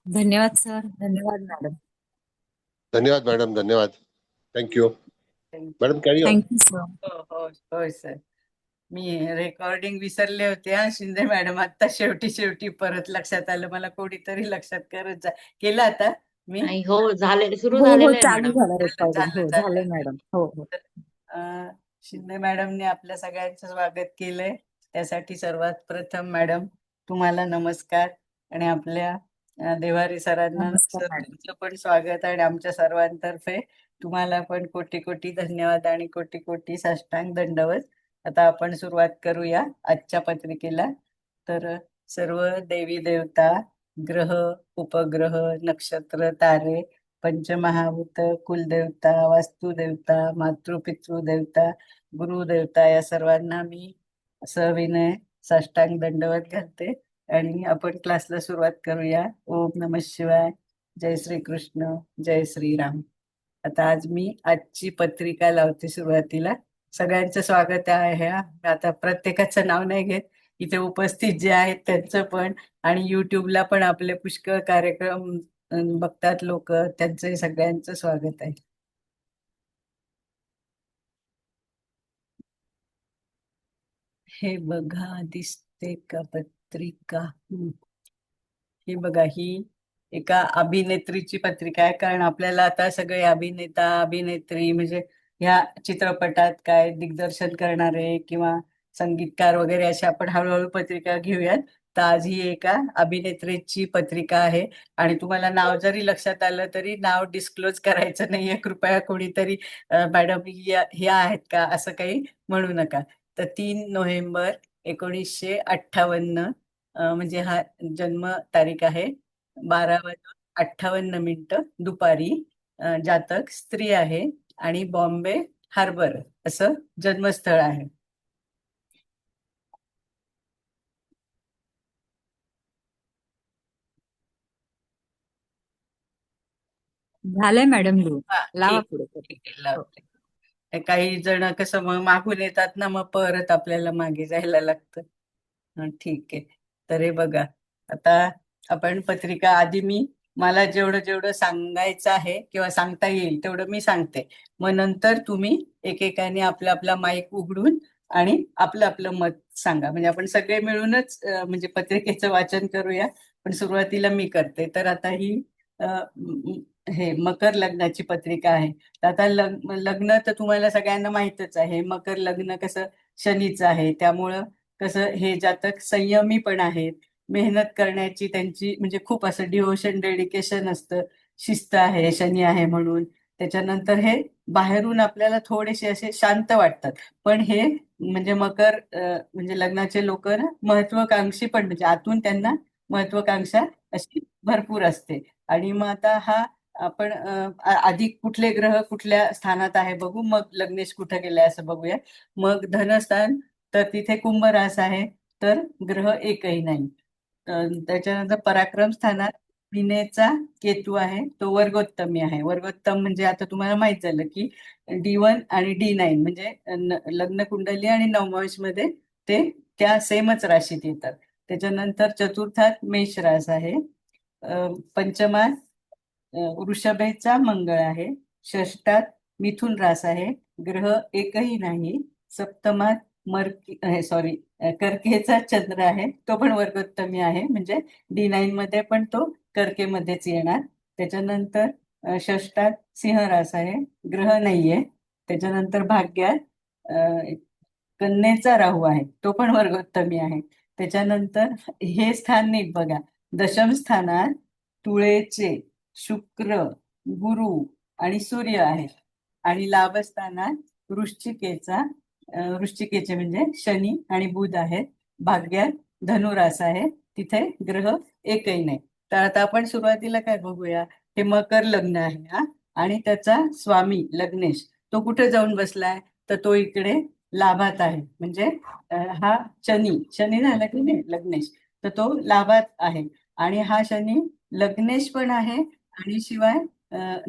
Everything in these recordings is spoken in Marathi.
धन्यवाद सर. धन्यवाद मॅडम. धन्यवाद मॅडम, धन्यवाद. Thank you madam. Carry on. Thank you sir. हो हो होय सर. मी रेकॉर्डिंग विसरले होते हा शिंदे मॅडम. आता शेवटी शेवटी परत लक्षात आलं. मला कोणीतरी लक्षात केलं आता मी. नाही हो, झाले, सुरू हो हो, झालेलं आहे चालू मॅडम. झालं झालं रेकॉर्डिंग. झालं हो झालं. झालं मॅडम. हो हो. अं, शिंदे मॅडमने आपल्या सगळ्यांचं स्वागत केलंय. त्यासाठी सर्वात प्रथम मॅडम तुम्हाला नमस्कार. आणि आपल्या देवारी सरांना नमस्कार सर मॅडम. तुमचं पण स्वागत. आणि आमच्या सर्वांतर्फे तुम्हाला पण कोटी कोटी धन्यवाद आणि कोटी कोटी साष्टांग दंडवत. आता आपण सुरुवात करूया आजच्या पत्रिकेला. तर सर्व देवी देवता, ग्रह, उपग्रह, नक्षत्र, तारे, पंचमहाभूत, कुलदेवता, वास्तुदेवता, मातृपितृदेवता, गुरुदेवता या सर्वांना मी सविनय साष्टांग दंडवत घालते. आणि आपण क्लासला सुरुवात करूया. ओम नमः शिवाय. जय श्री कृष्ण. जय श्रीराम. आता आज मी आजची पत्रिका लावते सुरुवातीला. सगळ्यांचं स्वागत आहे. आता प्रत्येकाचं नाव नाही घेत. इथे उपस्थित जे आहेत त्यांचं पण, आणि युट्यूबला पण आपले पुष्कळ कार्यक्रम बघतात लोक, त्यांचं सगळ्यांचं स्वागत आहे. हे बघा, दिसते का पत्रिका? ही बघा, ही एका अभिनेत्रीची पत्रिका आहे. कारण आपल्याला आता सगळे अभिनेता अभिनेत्री म्हणजे ह्या चित्रपटात काय दिग्दर्शन करणारे किंवा संगीतकार वगैरे अशा आपण हळूहळू पत्रिका घेऊयात. तर आज ही एका अभिनेत्रीची पत्रिका आहे. आणि तुम्हाला नाव जरी लक्षात आलं तरी नाव डिस्क्लोज करायचं नाहीये. कृपया कोणीतरी मॅडम ह्या आहेत का असं काही म्हणू नका. तर 3 नोव्हेंबर 1958 म्हणजे हा जन्म तारीख आहे. 12:58 दुपारी. जातक स्त्री आहे. आणि बॉम्बे हार्बर असं जन्मस्थळ आहे. झालंय मॅडम लिहून. हा, लावा ठीक पुढे. ठीक आहे, हो. लावते. काही जण कसं मग मागून येतात ना, मग परत आपल्याला मागे जायला लागतं. ठीक आहे. तर हे बघा, आता आपण पत्रिका आधी मला जेवढं जेवढं सांगायचं आहे किंवा सांगता येईल तेवढं मी सांगते. मग नंतर तुम्ही एकेकाने आपला आपला माईक उघडून आणि आपलं आपलं मत सांगा. म्हणजे आपण सगळे मिळूनच म्हणजे पत्रिकेचं वाचन करूया. पण सुरुवातीला मी करते. तर आता ही हे मकर लग्नाची पत्रिका आहे. तर आता लग्न तर तुम्हाला सगळ्यांना माहितच आहे. मकर लग्न कसं शनीचं आहे. त्यामुळं कसं हे जातक संयमी पण आहेत. मेहनत करण्याची त्यांची म्हणजे खूप असं डिव्होशन डेडिकेशन असतं. शिस्त आहे शनी आहे म्हणून. त्याच्यानंतर हे बाहेरून आपल्याला थोडेसे असे शांत वाटतात. पण हे म्हणजे मकर म्हणजे लग्नाचे लोक ना महत्वाकांक्षी पण, म्हणजे आतून त्यांना महत्वाकांक्षा अशी भरपूर असते. आणि मग आता हा आपण आधी कुठले ग्रह कुठल्या स्थानात आहे बघू, मग लग्नेश कुठे गेले असं बघूया. मग धनस्थान, तर तिथे कुंभ रास आहे. तर ग्रह एकही नाही. त्याच्यानंतर पराक्रम स्थानात मीनेचा केतू आहे. तो वर्गोत्तमी आहे. वर्गोत्तम म्हणजे आता तुम्हाला माहित झालं की D1 आणि D9 म्हणजे लग्न कुंडली आणि नवमांश मध्ये ते त्या सेमच राशीत येतात. त्याच्यानंतर चतुर्थात मेष रास आहे. पंचमात वृषभेचा मंगळ आहे. षष्टात मिथुन रास आहे. ग्रह एकही नाही. सप्तमात सॉरी कर्केचा चंद्र आहे. तो पण वर्गोत्तमी आहे. म्हणजे D9 मध्ये पण तो कर्केमध्येच येणार. त्याच्यानंतर षष्टात सिंह रास आहे. ग्रह नाहीये. त्याच्यानंतर भाग्यात कन्येचा राहू आहे. तो पण वर्गोत्तमी आहे. त्याच्यानंतर हे स्थान नीट बघा. दशम स्थानात तुळेचे शुक्र, गुरु आणि सूर्य आहे. आणि लाभस्थानात वृश्चिकेचा वृश्चिकेचे म्हणजे शनी आणि बुध आहेत. भाग्यात धनुरास आहे. तिथे ग्रह एकही नाही. तर आता आपण सुरुवातीला काय बघूया. हे मकर लग्न आहे हा. आणि त्याचा स्वामी लग्नेश तो कुठे जाऊन बसलाय, तर तो इकडे लाभात आहे. म्हणजे हा शनी शनी झाला की नाही लग्नेश, तर तो लाभात आहे. आणि हा शनी लग्नेश पण आहे आणि शिवाय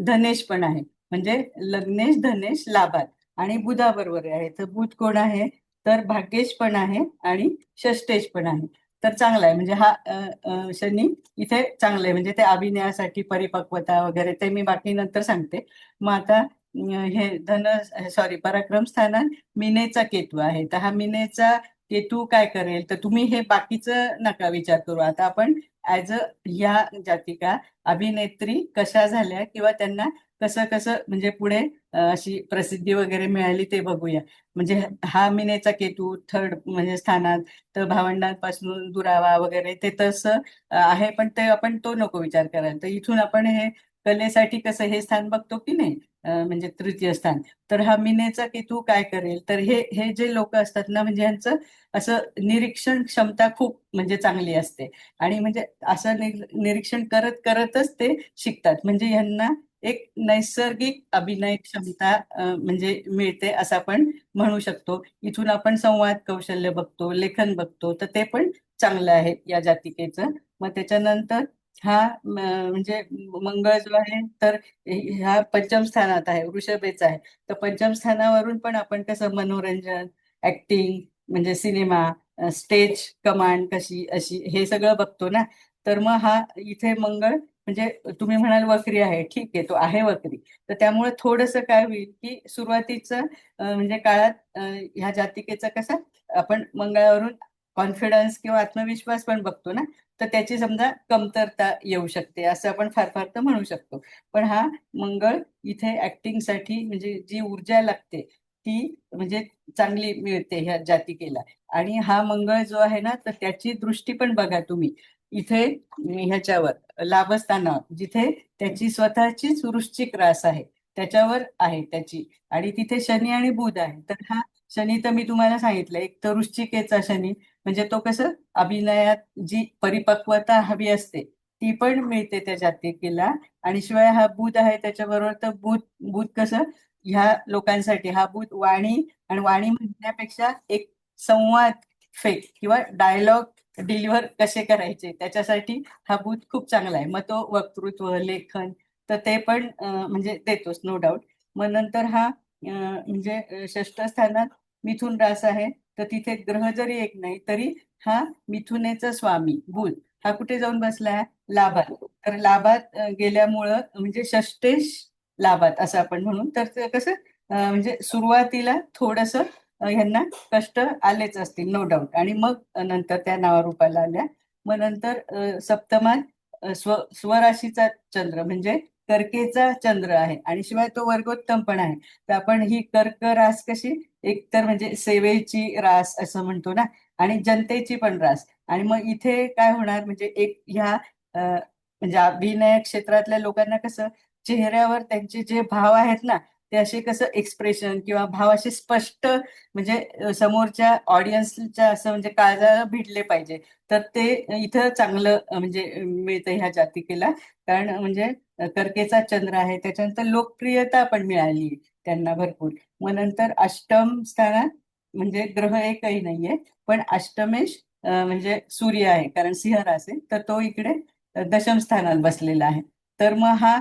धनेश पण आहे. म्हणजे लग्नेश धनेश लाभात आणि बुधाबरोबर आहे. तर बुध कोण आहे, तर भाग्येश पण आहे आणि षष्टेश पण आहे. तर चांगला आहे. म्हणजे हा शनी इथे चांगलं आहे, म्हणजे ते अभिनयासाठी परिपक्वता वगैरे ते मी बाकी नंतर सांगते. मग आता हे सॉरी, पराक्रम स्थानात मीनेचा केतू आहे. तर हा मीनेचा केतू काय करेल, तर तुम्ही हे बाकीचं नका विचार करू. आता आपण ऍज अ ह्या जातिका अभिनेत्री कशा झाल्या किंवा त्यांना कसं कसं म्हणजे पुढे अशी प्रसिद्धी वगैरे मिळाली ते बघूया. म्हणजे हा मीनेचा केतू थर्ड म्हणजे स्थानात, तर भावंडांपासून दुरावा वगैरे ते तसं आहे, पण ते आपण तो नको विचार करायला. तर इथून आपण हे कलेसाठी कसं हे स्थान बघतो की नाही, म्हणजे तृतीय स्थान. तर हा मीनेचा केतू काय करेल, तर हे हे जे लोक असतात ना, म्हणजे यांचं असं निरीक्षण क्षमता खूप म्हणजे चांगली असते. आणि म्हणजे असं निरीक्षण करत करतच ते शिकतात. म्हणजे यांना एक नैसर्गिक अभिनय क्षमता म्हणजे मिळते असं आपण म्हणू शकतो. इथून आपण संवाद कौशल्य बघतो, लेखन बघतो, तर ते पण चांगलं आहे या जातिकेचं. मग त्याच्यानंतर हा म्हणजे मंगळ जो आहे, तर ह्या पंचम स्थानात आहे, वृषभेचा आहे. तर पंचम स्थानावरून पण आपण कसं मनोरंजन, ऍक्टिंग म्हणजे सिनेमा, स्टेज कमांड कशी अशी हे सगळं बघतो ना. तर मग हा इथे मंगळ म्हणजे तुम्ही म्हणाल वक्री आहे, ठीक आहे, तो आहे वक्री. तर त्यामुळे थोडंसं काय होईल की सुरुवातीचं म्हणजे काळात ह्या जातिकेचा कसा आपण मंगळावरून कॉन्फिडन्स किंवा आत्मविश्वास पण बघतो ना, तर त्याची समजा कमतरता येऊ शकते असं आपण फार फार तर म्हणू शकतो. पण हा मंगळ इथे ऍक्टिंगसाठी म्हणजे जी ऊर्जा लागते ती म्हणजे चांगली मिळते ह्या जातिकेला. आणि हा मंगळ जो आहे ना, तर त्याची दृष्टी पण बघा तुम्ही इथे ह्याच्यावर लाभस्थानावर, जिथे त्याची स्वतःचीच वृश्चिक रास आहे त्याच्यावर आहे त्याची. आणि तिथे शनी आणि बुध आहे. तर हा शनी तर मी तुम्हाला सांगितलं, एक तर वृश्चिकेचा शनी, म्हणजे तो कसं अभिनयात जी परिपक्वता हवी असते ती पण मिळते त्या जातिकेला. आणि शिवाय हा बुध आहे त्याच्याबरोबर, तर बुध बुध कसं ह्या लोकांसाठी हा बुध वाणी, आणि वाणी म्हणण्यापेक्षा एक संवाद फेक किंवा डायलॉग डिलिव्हर कसे करायचे त्याच्यासाठी हा बुध खूप चांगला आहे. मग तो वक्तृत्व, लेखन, तर ते पण म्हणजे देतोच नो डाऊट. मग नंतर हा म्हणजे षष्ठ स्थानात मिथुन रास आहे. तर तिथे ग्रह जरी एक नाही तरी हा मिथुनेचा स्वामी बुध हा कुठे जाऊन बसलाय, लाभात. तर लाभात गेल्यामुळं म्हणजे षष्टेश लाभात असं आपण म्हणून. तर ते कसं म्हणजे सुरुवातीला थोडस ह्यांना कष्ट आलेच असतील नो डाऊट, आणि मग नंतर त्या नावारूपाला आल्या. मग नंतर सप्तमात स्वराशीचा चंद्र म्हणजे कर्केचा चंद्र आहे, आणि शिवाय तो वर्गोत्तम पण आहे. तर आपण ही कर्क रास कशी एकतर म्हणजे सेवेची रास असं म्हणतो ना, आणि जनतेची पण रास. आणि मग इथे काय होणार म्हणजे एक ह्या म्हणजे अभिनय क्षेत्रातल्या लोकांना कसं चेहऱ्यावर त्यांचे जे भाव आहेत ना, ते असे कसं एक्सप्रेशन किंवा भाव असे स्पष्ट म्हणजे समोरच्या ऑडियन्सच्या असं म्हणजे काळजाला भिडले पाहिजे. तर ते इथं चांगलं म्हणजे मिळतं ह्या जातिकेला. कारण म्हणजे कर्केचा चंद्र आहे, त्याच्यानंतर लोकप्रियता पण मिळाली त्यांना भरपूर. मग नंतर अष्टम स्थानात म्हणजे ग्रह एकही नाहीये, पण अष्टमेश म्हणजे सूर्य आहे, कारण सिंह रास आहे, तर तो इकडे दशम स्थानात बसलेला आहे. तर मग हा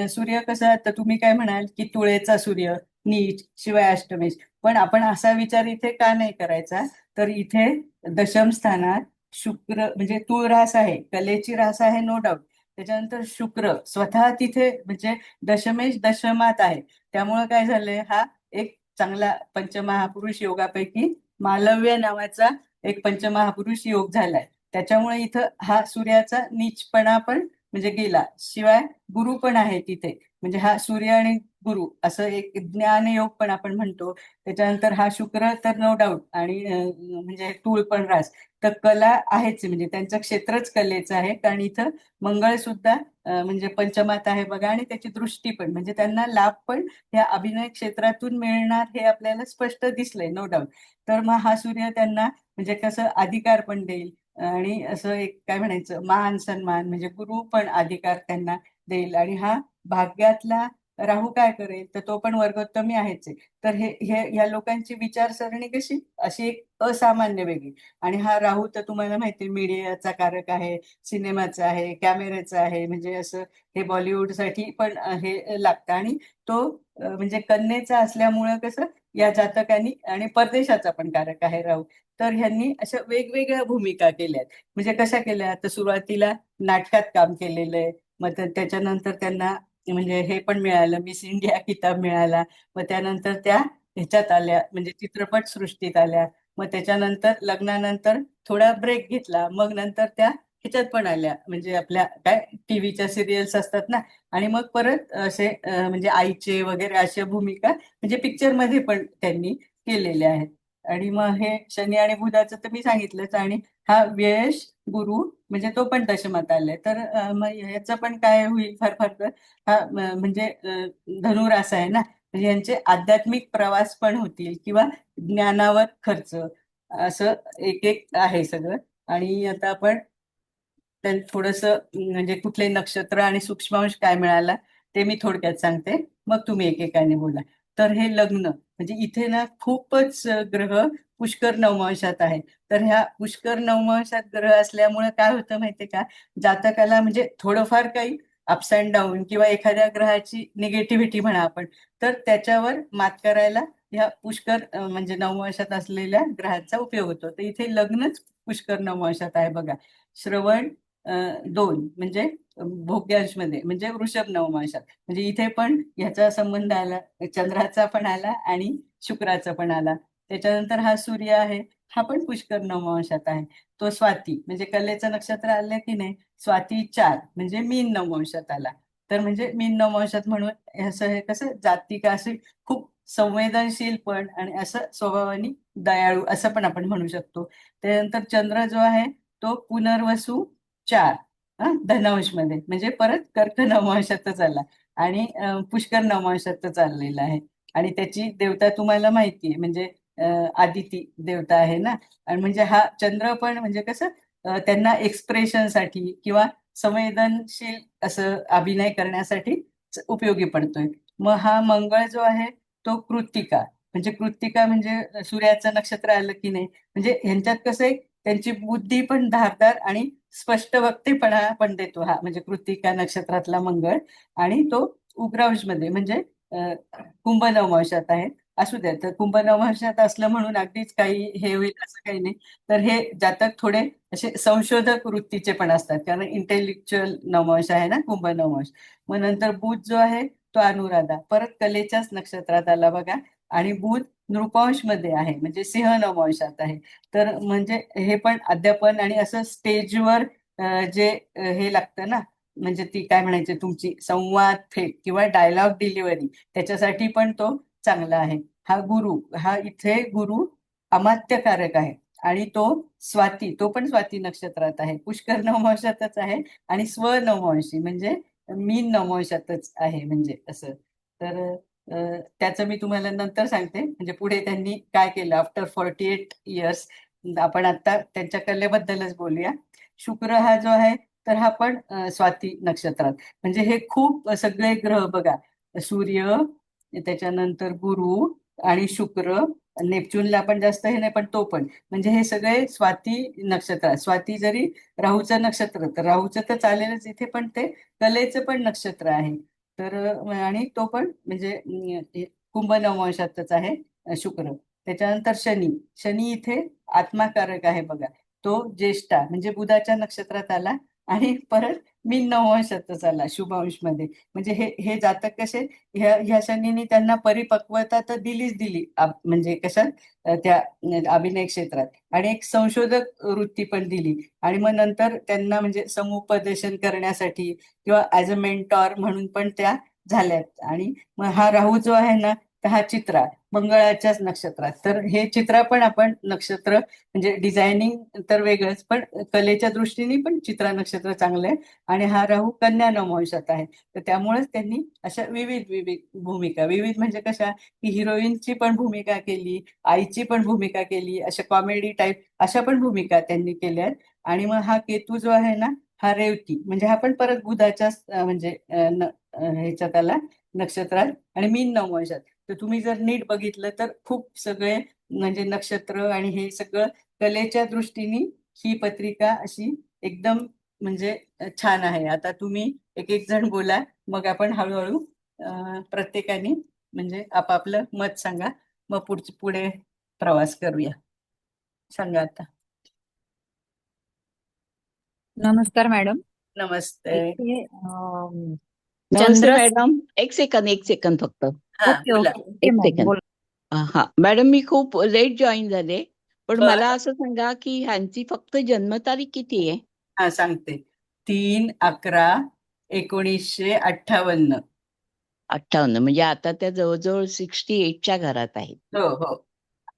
सूर्य कसा, तर तुम्ही काय म्हणाल की तुळेचा सूर्य नीच, शिवाय अष्टमेश. पण आपण असा विचार इथे का नाही करायचा, तर इथे दशम स्थानात शुक्र म्हणजे तूळ रास आहे, कलेची रास आहे नो डाऊट. त्याच्यानंतर शुक्र स्वतः तिथे म्हणजे दशमेश दशमात आहे. त्यामुळं काय झालंय, हा एक चांगला पंचमहापुरुष योगापैकी मालव्य नावाचा एक पंचमहापुरुष योग झालाय. त्याच्यामुळे इथं हा सूर्याचा नीचपणा पण म्हणजे गेला. शिवाय गुरु पण आहे तिथे, म्हणजे हा सूर्य आणि गुरु असं एक ज्ञान योग पण आपण म्हणतो. त्याच्यानंतर हा शुक्र तर नो डाऊट, आणि म्हणजे तूळ पण रास. तर कला आहेच, म्हणजे त्यांचं क्षेत्रच कलेचं आहे. कारण इथं मंगळ सुद्धा म्हणजे पंचमात आहे बघा, आणि त्याची दृष्टी पण म्हणजे त्यांना लाभ पण या अभिनय क्षेत्रातून मिळणार हे आपल्याला स्पष्ट दिसलंय नो डाऊट. तर मग हा सूर्य त्यांना म्हणजे कसं अधिकार पण देईल, आणि असं एक काय म्हणायचं मान सन्मान म्हणजे गुरु पण अधिकार त्यांना देईल. आणि हा भाग्यातला राहू काय करेल, तर तो पण वर्गोत्तमी आहेच आहे. तर हे हे ह्या लोकांची विचारसरणी कशी अशी एक असामान्य वेगळी. आणि हा राहू तर तुम्हाला माहिती मीडियाचा कारक आहे, सिनेमाचा आहे, कॅमेऱ्याचा आहे, म्हणजे असं हे बॉलिवूडसाठी पण हे लागतं. आणि तो म्हणजे कन्येचा असल्यामुळं कसं या जातकांनी, आणि परदेशाचा पण कारक आहे राहू, तर ह्यांनी अशा वेगवेगळ्या भूमिका केल्यात. म्हणजे कशा केल्या, तर सुरुवातीला नाटकात काम केलेलं आहे. मग त्याच्यानंतर त्यांना म्हणजे हे पण मिळालं, मिस इंडिया किताब मिळाला. मग त्यानंतर त्या ह्याच्यात आल्या, म्हणजे चित्रपट सृष्टीत आल्या. मग त्याच्यानंतर लग्नानंतर थोडा ब्रेक घेतला, मग नंतर त्या ह्याच्यात पण आल्या, म्हणजे आपल्या काय टीव्हीच्या सिरियल्स असतात ना, आणि मग परत असे म्हणजे आईचे वगैरे अशा भूमिका म्हणजे पिक्चर मध्ये पण त्यांनी केलेल्या आहेत. आणि मग हे शनी आणि बुधाचं तर मी सांगितलंच, आणि हा व्ययश गुरु म्हणजे तो पण दशमात आलाय. तर मग ह्याचं पण काय होईल फार फार तर हा म्हणजे धनुरास आहे ना, म्हणजे यांचे आध्यात्मिक प्रवास पण होतील, किंवा ज्ञानावर खर्च, असं एक एक आहे सगळं. आणि आता आपण थोडस म्हणजे कुठले नक्षत्र आणि सूक्ष्मांश काय मिळाला ते मी थोडक्यात सांगते, मग तुम्ही एकेकाने बोला. तर हे लग्न म्हणजे इथे ना खूपच ग्रह पुष्कर नवमांशात आहे. तर ह्या पुष्कर नवमांशात ग्रह असल्यामुळे काय होतं माहितीये का, जातकाला म्हणजे थोडंफार काही अप्स अँड डाऊन किंवा एखाद्या ग्रहाची निगेटिव्हिटी म्हणा आपण, तर त्याच्यावर मात करायला ह्या पुष्कर म्हणजे नवमांशात असलेल्या ग्रहाचा उपयोग होतो. तर इथे लग्नच पुष्कर नवमांशात आहे बघा. श्रवण 2 म्हणजे भोग्यांश मध्ये म्हणजे वृषभ नवमांशात, म्हणजे इथे पण ह्याचा संबंध आला, चंद्राचा पण आला आणि शुक्राचा पण आला. त्याच्यानंतर हा सूर्य आहे, हा पण पुष्कर नवमांशात आहे. तो स्वाती म्हणजे कलेचं नक्षत्र आलं की नाही, स्वाती 4 म्हणजे मीन नवमांशात आला. तर म्हणजे मीन नवमांशात म्हणून असं हे कसं जाती का असे खूप संवेदनशील पण, आणि असं स्वभावाने दयाळू असं पण आपण म्हणू शकतो. त्यानंतर चंद्र जो आहे तो पुनर्वसू 4 धनांश मध्ये म्हणजे परत कर्क नवमांशातच आला, आणि पुष्कर नवमांशातच चाललेला आहे. आणि त्याची देवता तुम्हाला माहिती आहे, म्हणजे आदिती देवता आहे ना. आणि म्हणजे हा चंद्र पण म्हणजे कसं त्यांना एक्सप्रेशनसाठी किंवा संवेदनशील असं अभिनय करण्यासाठी उपयोगी पडतोय. मग हा मंगळ जो आहे तो कृत्तिका, म्हणजे कृत्तिका म्हणजे सूर्याचं नक्षत्र आलं की नाही, म्हणजे ह्यांच्यात कसं आहे, त्यांची बुद्धी पण धारदार आणि स्पष्ट वक्तेपणा पण देतो हा, म्हणजे कृत्तिका नक्षत्रातला मंगळ. आणि तो उग्रांश मध्ये म्हणजे कुंभ नवमांशात आहे. असू द्या, तर कुंभ नवमांशात असलं म्हणून अगदीच काही हे होईल असं काही नाही. तर हे जातक थोडे असे संशोधक वृत्तीचे पण असतात, कारण इंटेलेक्च्युअल नवमांश आहे ना कुंभ नवमांश. मग नंतर बुध जो आहे तो अनुराधा परत कलेच्याच नक्षत्रात आला बघा. आणि बुध नृपांश मध्ये आहे, म्हणजे सिंह नवमांशात आहे. तर म्हणजे हे पण अध्यापन आणि असं स्टेजवर जे हे लागतं ना, म्हणजे ती काय म्हणायची तुमची संवाद थेट किंवा डायलॉग डिलिव्हरी, त्याच्यासाठी पण तो चांगला आहे. हा गुरु, हा इथे गुरु अमात्यकारक आहे. आणि तो स्वाती, तो पण स्वाती नक्षत्रात आहे, पुष्कर नवमांशातच आहे, आणि स्व नवमांशी म्हणजे मीन नवमांशातच आहे, म्हणजे असं. तर त्याचं मी तुम्हाला नंतर सांगते, म्हणजे पुढे त्यांनी काय केलं आफ्टर 48 इयर्स. आपण आता त्यांच्या कलेबद्दलच बोलूया. शुक्र हा जो आहे तर हा पण स्वाती नक्षत्रात, म्हणजे हे खूप सगळे ग्रह बघा, सूर्य, त्याच्यानंतर गुरु आणि शुक्र, नेपच्यूनला पण जास्त हे नाही पण तो पण, म्हणजे हे सगळे स्वाती नक्षत्र. स्वाती जरी राहूचं नक्षत्र, तर राहूचं तर चालेलच इथे, पण ते कलेचं पण नक्षत्र आहे. तर आणि तो पण म्हणजे कुंभ नवमांशातच आहे शुक्र. त्याच्यानंतर शनी, शनी इथे आत्माकारक आहे बघा. तो ज्येष्ठा म्हणजे बुधाच्या नक्षत्रात आला, आणि परत मीन नवमांशातच आला शुभांश मध्ये. म्हणजे हे हे जातक कसे, ह्या शनीने त्यांना परिपक्वता तर दिलीच दिली, म्हणजे कशात त्या अभिनय क्षेत्रात, आणि एक संशोधक वृत्ती पण दिली. आणि मग नंतर त्यांना म्हणजे समुपदेशन करण्यासाठी किंवा ऍज अ मेंटॉर म्हणून पण त्या झाल्यात. आणि मग हा राहू जो आहे ना, तर हा चित्रा मंगळाच्याच नक्षत्रात. तर हे चित्रा पण आपण नक्षत्र म्हणजे डिझायनिंग तर वेगळंच, पण कलेच्या दृष्टीने पण चित्रा नक्षत्र चांगलं आहे. आणि हा राहू कन्या नवमांशात आहे. तर त्यामुळेच त्यांनी अशा विविध विविध भूमिका, विविध म्हणजे कशा की हिरोईनची पण भूमिका केली, आईची पण भूमिका केली, अशा कॉमेडी टाईप अशा पण भूमिका त्यांनी केल्या आहेत. आणि मग हा केतू जो आहे ना, हा रेवती म्हणजे हा पण परत बुधाच्याच म्हणजे ह्याच्यात आला नक्षत्रात, आणि मीन नवमांशात. तर तुम्ही जर नीट बघितलं तर खूप सगळे म्हणजे नक्षत्र आणि हे सगळं कलेच्या दृष्टीने ही पत्रिका अशी एकदम म्हणजे छान आहे. आता तुम्ही एक एक जण बोला, मग आपण हळूहळू प्रत्येकाने म्हणजे आपापलं मत सांगा. मग पुढे प्रवास करूया. सांगा आता. नमस्कार मॅडम. नमस्ते. इथे नमस्ते चंद्र. मॅडम. एक सेकंद फक्त. हा, ओके बोला. ओके ओके एक मॅडम सेकंद. बोल. हा मॅडम, मी खूप लेट जॉईन झाले, पण बरं. मला असं सांगा की ह्यांची फक्त जन्मतारीख किती आहे? हा, सांगते. 3/11/1958. 58. म्हणजे आता त्या जवळजवळ 68च्या घरात आहेत. हो हो.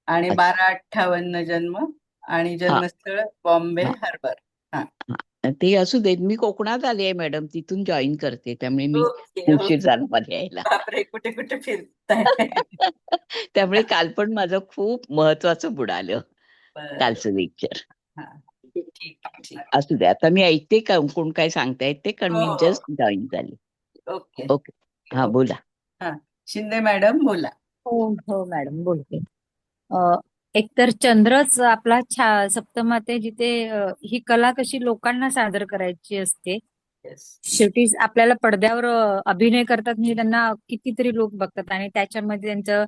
आणि अच्छा. 12/58 जन्म. आणि हा जन्मस्थळ बॉम्बे हा हार्बर. हा. हा. ते असू देत. मी कोकणात आली आहे मॅडम, तिथून जॉईन करते, त्यामुळे मी ओके उशीर ओके. झाला मला यायला. बापरे, कुठे कुठे फिरताय? त्यामुळे काल पण माझं खूप महत्वाचं बुडालं, बरं. कालचं लेक्चर. हा, ठीक ठीक. असू दे, आता मी ऐकते का कोण काय सांगतायत ते, कारण हो मी हो. जस्ट जॉईन झाली. Okay okay. हा, ओके. बोला. हा, शिंदे मॅडम बोला. हो हो मॅडम बोलते. एकतर चंद्रच आपला सप्तमात आहे, जिथे ही कला कशी लोकांना सादर करायची असते. येस. शेवटी आपल्याला पडद्यावर अभिनय करतात म्हणजे त्यांना कितीतरी लोक बघतात, आणि त्याच्यामध्ये त्यांचं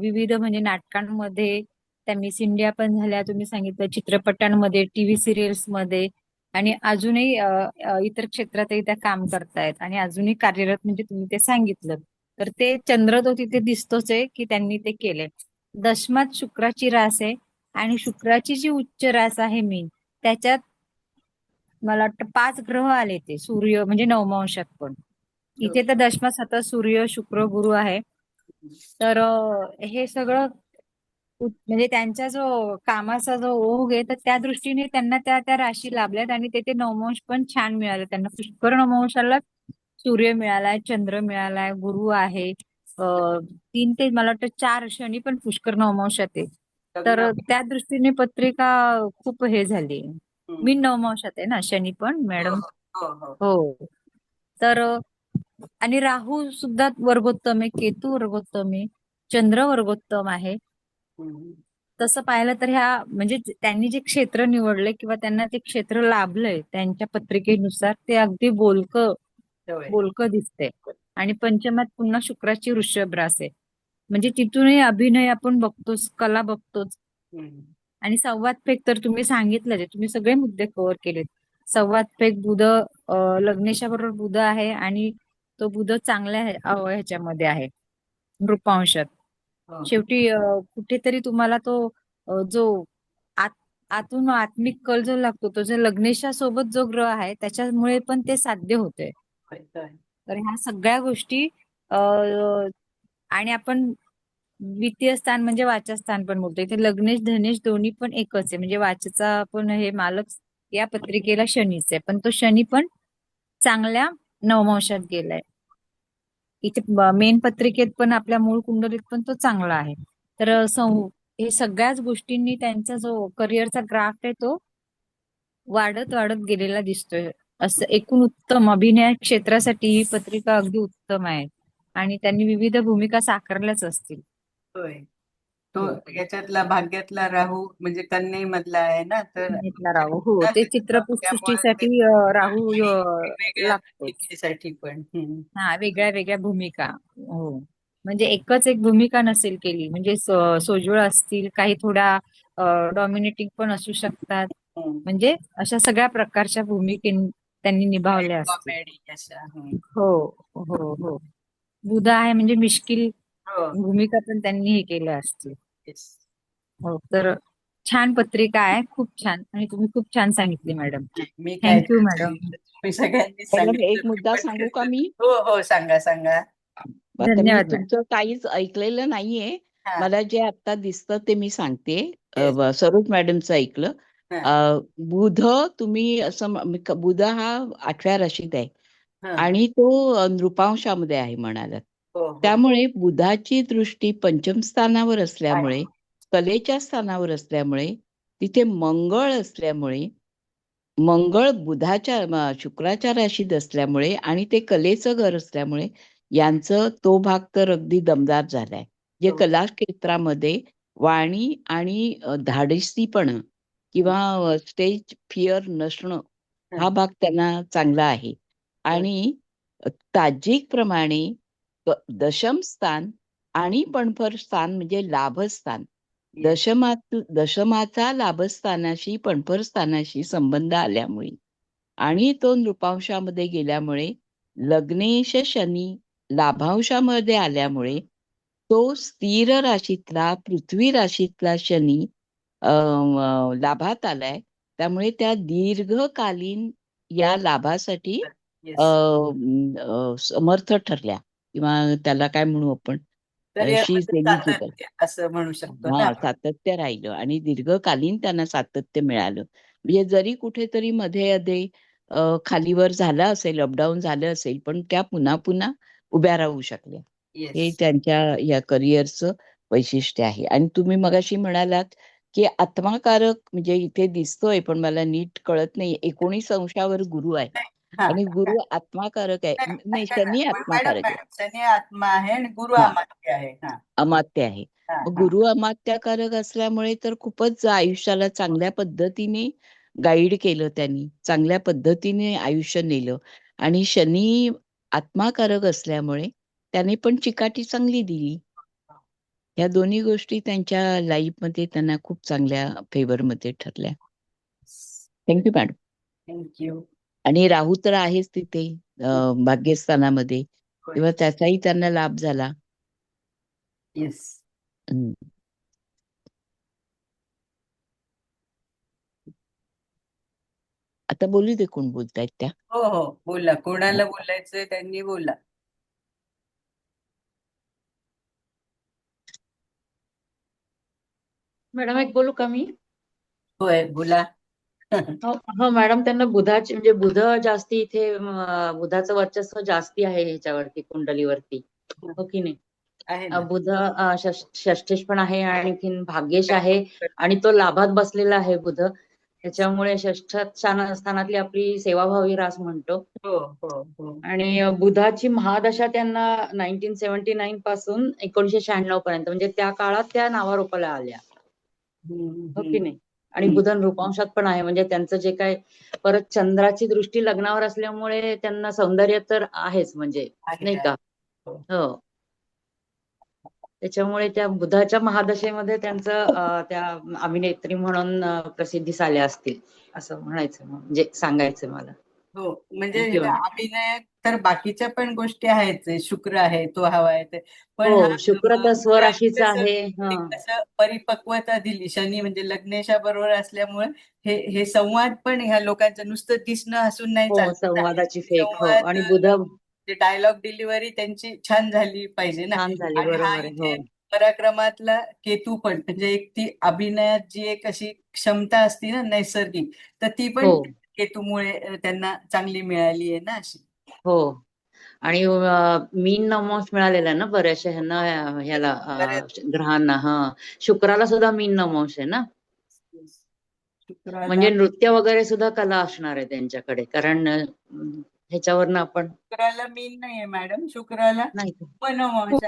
विविध म्हणजे नाटकांमध्ये त्या मिस इंडिया पण झाल्या, तुम्ही सांगितलं चित्रपटांमध्ये, टीव्ही सिरियल्स मध्ये, आणि अजूनही इतर क्षेत्रातही त्या काम करतायत आणि अजूनही कार्यरत म्हणजे तुम्ही ते सांगितलं. तर ते चंद्र तो तिथे दिसतोच आहे की त्यांनी ते केलंय. दशमात शुक्राची रास आहे, आणि शुक्राची जी उच्च रास आहे मेन, त्याच्यात मला वाटतं 5 ग्रह आले, ते सूर्य म्हणजे नवमांशात पण. इथे तर दशमात सतत सूर्य, शुक्र, गुरु आहे. तर हे सगळं म्हणजे त्यांचा जो कामाचा जो ओघ आहे, तर त्या दृष्टीने त्यांना त्या त्या राशी लाभल्यात, आणि ते नवमांश पण छान मिळाले त्यांना. पुष्कर नवमांशाला सूर्य मिळालाय, चंद्र मिळालाय, गुरु आहे. 3 ते मला वाटतं 4 शनी पण पुष्कर नवमांशात आहे. तर त्या दृष्टीने पत्रिका खूप हे झाली. मी नवमांशात आहे ना, शनी पण मॅडम. हो हो. हो. तर आणि राहू सुद्धा वर्गोत्तम आहे, केतू वर्गोत्तम आहे, चंद्र वर्गोत्तम आहे. तसं पाहिलं तर ह्या म्हणजे त्यांनी जे क्षेत्र निवडले किंवा त्यांना ते क्षेत्र लाभलंय त्यांच्या पत्रिकेनुसार, ते अगदी बोलकं दिसते. आणि पंचमात पुन्हा शुक्राची वृषभ रास आहे, म्हणजे तिथूनही अभिनय आपण बघतोच, कला बघतोच. आणि संवाद फेक तर तुम्ही सांगितलं, तुम्ही सगळे मुद्दे कव्हर केलेत. संवाद फेक बुध लग्नेशाबरोबर बुध आहे, आणि तो बुध चांगल्या ह्याच्यामध्ये आहे, नृपांशात. शेवटी कुठेतरी तुम्हाला तो जो आतून आत्मिक कल जो लागतो, तो जो लग्नेशासोबत जो ग्रह आहे त्याच्यामुळे पण ते साध्य होते. तर ह्या सगळ्या गोष्टी आणि आपण द्वितीय स्थान म्हणजे वाचस्थान पण बोलतो, इथे लग्नेश धनेश दोन्ही पण एकच आहे, म्हणजे वाचचा पण हे मालक या पत्रिकेला शनीच आहे, पण तो शनी पण चांगल्या नवमांशात गेलाय. इथे मेन पत्रिकेत पण आपल्या मूळ कुंडलीत पण तो चांगला आहे. तर हे सगळ्याच गोष्टींनी त्यांचा जो करिअरचा ग्राफ आहे तो वाढत वाढत गेलेला दिसतोय. असं एकूण उत्तम अभिनय क्षेत्रासाठी ही पत्रिका अगदी उत्तम आहे, आणि त्यांनी विविध भूमिका साकारल्याच असतील. होय. तो याच्यातला भाग्यातला राहू म्हणजे कन्येमधला आहे ना, तर राहू, हो, ते चित्रपटसृष्टीसाठी राहू लागतो. साठी पण. हा, वेगळ्या वेगळ्या भूमिका. हो, म्हणजे एकच एक भूमिका नसेल केली, म्हणजे सोज्वळ असतील, काही थोड्या डॉमिनेटिंग पण असू शकतात, म्हणजे अशा सगळ्या प्रकारच्या भूमिके त्यांनी निभावल्या असतील. कॉमेडी अशा. हो हो हो. बुध आहे म्हणजे मिश्किल भूमिका पण त्यांनी हे केल्या असतील. हो, तर छान पत्रिका आहे, खूप छान, आणि तुम्ही खूप छान सांगितली मॅडम. मी काय थँक्यू मॅडम. मी सगळ्यांनी मॅडम, एक सांगितलं. मुद्दा सांगू का मी? हो हो, सांगा सांगा. आता मी धन्यवाद मॅडम. तुमचं काहीच ऐकलेलं नाहीये. हा. मला जे आता दिसतं ते मी सांगते. Yes. सरोज मॅडमचं ऐकलं. हा. बुध, तुम्ही असं बुध हा 8व्या राशीत आहे, हा. आणि तो नृपांशामध्ये आहे म्हणालात. हो, हो. त्यामुळे बुधाची दृष्टी पंचम स्थानावर असल्यामुळे, कलेच्या स्थानावर असल्यामुळे, तिथे मंगळ असल्यामुळे, मंगळ बुधाच्या शुक्राच्या राशीत असल्यामुळे, आणि ते कलेचं घर असल्यामुळे, यांचं तो भाग तर अगदी दमदार झालाय. जे हो. कला क्षेत्रामध्ये वाणी आणि धाडसीपण किंवा स्टेज फिअर नसणं, हा भाग त्यांना चांगला आहे. आणि ताज्जिक प्रमाणे दशम स्थान आणि पणफर स्थान म्हणजे लाभस्थान. Yes. दशमाचा लाभस्थानाशी पणफर स्थानाशी संबंध आल्यामुळे आणि तो नृपांशामध्ये गेल्यामुळे लग्नेश शनी लाभांशामध्ये आल्यामुळे तो स्थिर राशीतला पृथ्वी राशीतला शनी लाभात आलाय. त्यामुळे त्या दीर्घकालीन या लाभासाठी Yes. समर्थ ठरल्या, किंवा त्याला काय म्हणू आपण, शी इज करिअरमध्ये एलिजिबल. सातत्य असं म्हणू शकतो ना हा, आपण. सातत्य राहिलं आणि दीर्घकालीन त्यांना सातत्य मिळालं. म्हणजे जरी कुठेतरी मध्ये अधे खालीवर झालं असेल, अपडाऊन झालं असेल, पण त्या पुन्हा पुन्हा उभ्या राहू शकल्या. हे येस. त्यांच्या या करिअरचं वैशिष्ट्य आहे. आणि तुम्ही मगाशी म्हणालात की आत्माकारक, म्हणजे इथे दिसतोय पण मला नीट कळत नाही, 19 अंशावर गुरु आहे हा. आणि गुरु आत्माकारक आहे. नाही, ऐका ना. शनी मॅडम आत्माकारक आहे, मॅडम शनी आत्मा आहे आणि गुरु हा, अमात्य आहे. हा अमात्य आहे. हा मग हा. गुरु अमात्याकारक असल्यामुळे तर खूपच आयुष्याला चांगल्या पद्धतीने गाईड केलं त्यांनी, चांगल्या पद्धतीने आयुष्य नेलं. आणि शनी आत्माकारक असल्यामुळे त्याने पण चिकाटी चांगली दिली. ह्या दोन्ही गोष्टी त्यांच्या लाईफमध्ये त्यांना खूप चांगल्या फेवरमध्ये ठरल्या. Thank you madam. थँक्यू. आणि राहू तर आहेच तिथे भाग्यस्थानामध्ये, तेव्हा त्याचाही त्यांना लाभ झाला. येस. हम्म. आता बोलू दे, कोण बोलतायत त्या. हो हो, बोला. कोणाला बोलायचंय त्यांनी बोला. मॅडम एक बोलू का मी? होय, बोला. हो हो मॅडम, त्यांना बुधाची म्हणजे बुध जास्ती इथे बुधाचं वर्चस्व जास्ती आहे ह्याच्यावरती, कुंडलीवरती, हो की नाही? आहे ना. बुध षष्ठेश पण आहे, आणखीन भाग्येश आहे, आणि तो लाभात बसलेला आहे बुध. त्याच्यामुळे षष्ठ स्थानातली आपली सेवाभावी रास म्हणतो. हो हो हो. आणि बुधाची महादशा त्यांना 1979 पासून 1996 पर्यंत, म्हणजे त्या काळात त्या नावारूपाला आल्या, हो की नाही? आणि बुध नृपांशात पण आहे, म्हणजे त्यांचं जे काय, परत चंद्राची दृष्टी लग्नावर असल्यामुळे त्यांना सौंदर्य तर आहेच, म्हणजे नाही का? हो. त्याच्यामुळे त्या बुधाच्या महादशेमध्ये त्यांचं त्या अभिनेत्री म्हणून प्रसिद्धीस आल्या असतील, असं म्हणायचं, म्हणजे सांगायचं मला. हो, म्हणजे थँक्यू मॅम. अभिनय तर बाकीच्या पण गोष्टी आहेत. शुक्र आहे, तो हवा आहे ते. पण हा हो, शुक्र तर मुलांनी स्वराशीचा कसं आहे. एक कसं परिपक्वता दिली, शनी म्हणजे लग्नेशा बरोबर असल्यामुळे हे हे संवाद पण ह्या लोकांचं नुसतं दिसणं हसून नाही हो, चालत ना. संवादाची फेक. हो, संवाद, आणि बुध डायलॉग डिलिव्हरी त्यांची छान झाली पाहिजे ना. छान झाली, आणि हा बरोबर आहे. हो इथे पराक्रमातला केतू पण, म्हणजे एक ती अभिनयात जी एक अशी क्षमता असती ना नैसर्गिक, तर ती पण हो केतूमुळे त्यांना चांगली मिळाली आहे ना अशी. हो. आणि मीन नवमांश मिळालेला आहे ना बऱ्याचशा ह्यांना, ह्याला ग्रहांना. हा, शुक्राला सुद्धा मीन नवमांश आहे ना, म्हणजे नृत्य वगैरे सुद्धा कला असणार आहे त्यांच्याकडे, कारण ह्याच्यावरनं आपण शुक्राला मीन नाहीये मॅडम, शुक्राला नाही. मनोमांश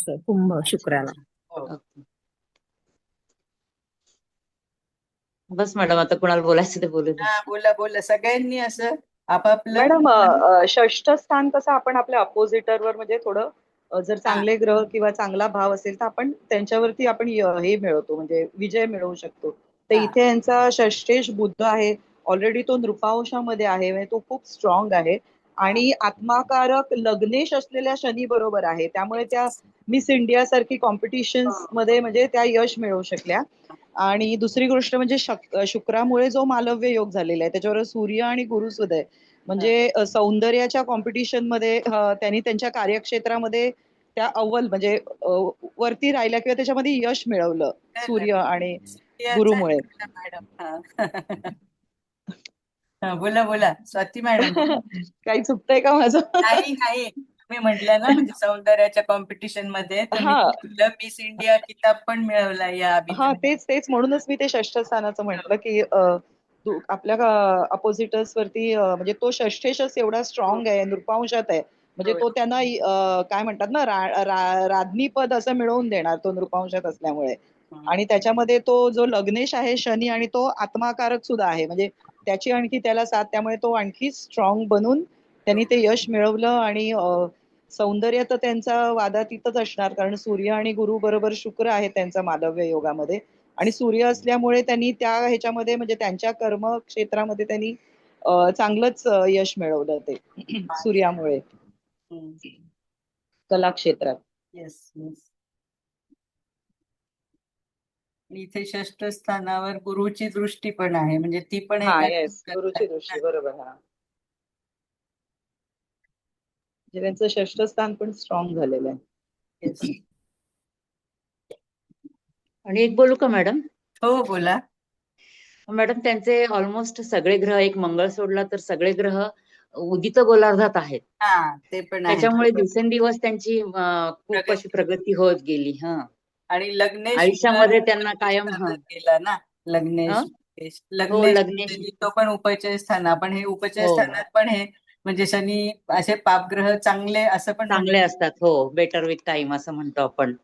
आहे. कुंभ शुक्राला. हो. ओके. बस मॅडम, आता कुणाला बोलायचं ते बोलू दे. हा, बोला बोला. सगळ्यांनी असं आपापलं. मॅडम, षष्ठ स्थान कसं आपण आपल्या अपोजिटरवर, म्हणजे थोडं जर चांगले ग्रह किंवा चांगला भाव असेल तर आपण त्यांच्यावरती आपण हे मिळवतो, म्हणजे विजय मिळवू शकतो. तर हा. इथे यांचा षष्ठेश बुध आहे, ऑलरेडी तो नृपांशामध्ये आहे, म्हणजे तो खूप स्ट्रॉंग आहे. आणि आत्माकारक लग्नेश असलेल्या शनी बरोबर आहे, त्यामुळे त्या मिस इंडिया सारखी कॉम्पिटिशन्स मध्ये म्हणजे त्या यश मिळवू शकल्या. आणि दुसरी गोष्ट म्हणजे शुक्रामुळे जो मालव्य योग झालेला आहे, त्याच्यावर सूर्य आणि गुरु सुद्धा आहे, म्हणजे सौंदर्याच्या कॉम्पिटिशन मध्ये त्यांनी त्यांच्या कार्यक्षेत्रामध्ये त्या अव्वल, म्हणजे वरती राहिल्या किंवा त्याच्यामध्ये यश मिळवलं सूर्य आणि गुरुमुळे. मॅडम हा, बोला बोला स्वाती मॅडम. काही चुकतंय का माझं? नाही नाही, तुम्ही म्हटलं ना, म्हणजे सौंदर्याच्या कॉम्पिटिशन मध्ये, तर मी हा मिस इंडिया किताब पण मिळवला या हा, अभिनेत्री. तेच म्हणूनच मी ते षष्ठ स्थानाचं म्हटलं की आपल्या अपोजिटर्स वरती, म्हणजे तो षष्ठेशच एवढा स्ट्रॉंग आहे, नृपांशात आहे, म्हणजे तो त्यांना काय म्हणतात ना, राज्ञी पद असं मिळवून देणार तो नृपांशात असल्यामुळे. आणि त्याच्यामध्ये तो जो लग्नेश आहे शनी, आणि तो आत्माकारक सुद्धा आहे, म्हणजे त्याची आणखी त्याला साथ, त्यामुळे तो आणखी स्ट्रॉंग बनून त्यांनी ते यश मिळवलं. आणि सौंदर्य तर त्यांचा वादातीतच असणार, कारण सूर्य आणि गुरु बरोबर शुक्र आहे त्यांचा मालव्य योगामध्ये. आणि सूर्य असल्यामुळे त्यांनी त्या ह्याच्यामध्ये म्हणजे त्यांच्या कर्म क्षेत्रामध्ये त्यांनी चांगलंच यश मिळवलं ते सूर्यामुळे कला क्षेत्रात. Yes yes. इथे षष्ठ स्थानावर गुरुची दृष्टी पण आहे, म्हणजे ती पण हा, एका येस, गुरुची दृष्टी, बरोबर. हा, म्हणजे त्यांचं षष्ठ स्थान पण स्ट्रॉंग झालेलं आहे. येस. आणि एक बोलू का मॅडम? हो बोला. मॅडम, त्यांचे ऑलमोस्ट सगळे ग्रह, एक मंगळ सोडला तर सगळे ग्रह उदित गोलार्धात आहेत. हा, ते पण आहे. त्याच्यामुळे दिवसेंदिवस त्यांची खूप अशी प्रगती होत गेली. आणि लग्नेश आयुष्यामध्ये त्यांना कायम गेला ना, लग्नेश. हो, लग्नेश लग्नेश. म्हणजे तो पण उपचय स्थान. आपण हे उपचय हो. स्थानात पण हे म्हणजे शनी असे पापग्रह चांगले असं पण चांगले असतात. हो, बेटर विथ टाइम असं म्हणतो आपण.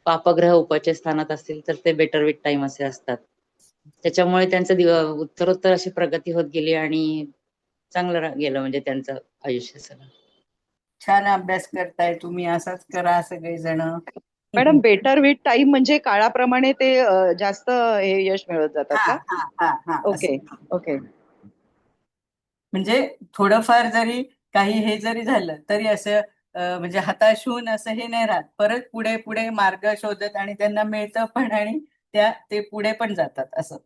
पापग्रह उपचय स्थानात असतील तर ते बेटर विथ टाइम असे असतात. त्याच्यामुळे त्यांचं उत्तरोत्तर अशी प्रगती होत गेली आणि चांगलं गेलं म्हणजे त्यांचं आयुष्य सगळं. छान अभ्यास करताय तुम्ही, असाच करा सगळेजण. मॅडम, बेटर विथ टाइम म्हणजे काळाप्रमाणे ते जास्त हे यश मिळत जातात हा का? हा हा हा ओके, ओके. म्हणजे थोडंफार जरी काही हे जरी झालं तरी असं म्हणजे हताश होऊन असं हे नाही राहत. परत पुढे पुढे मार्ग शोधत आणि त्यांना मिळतं पण आणि ते पुढे पण जातात असं.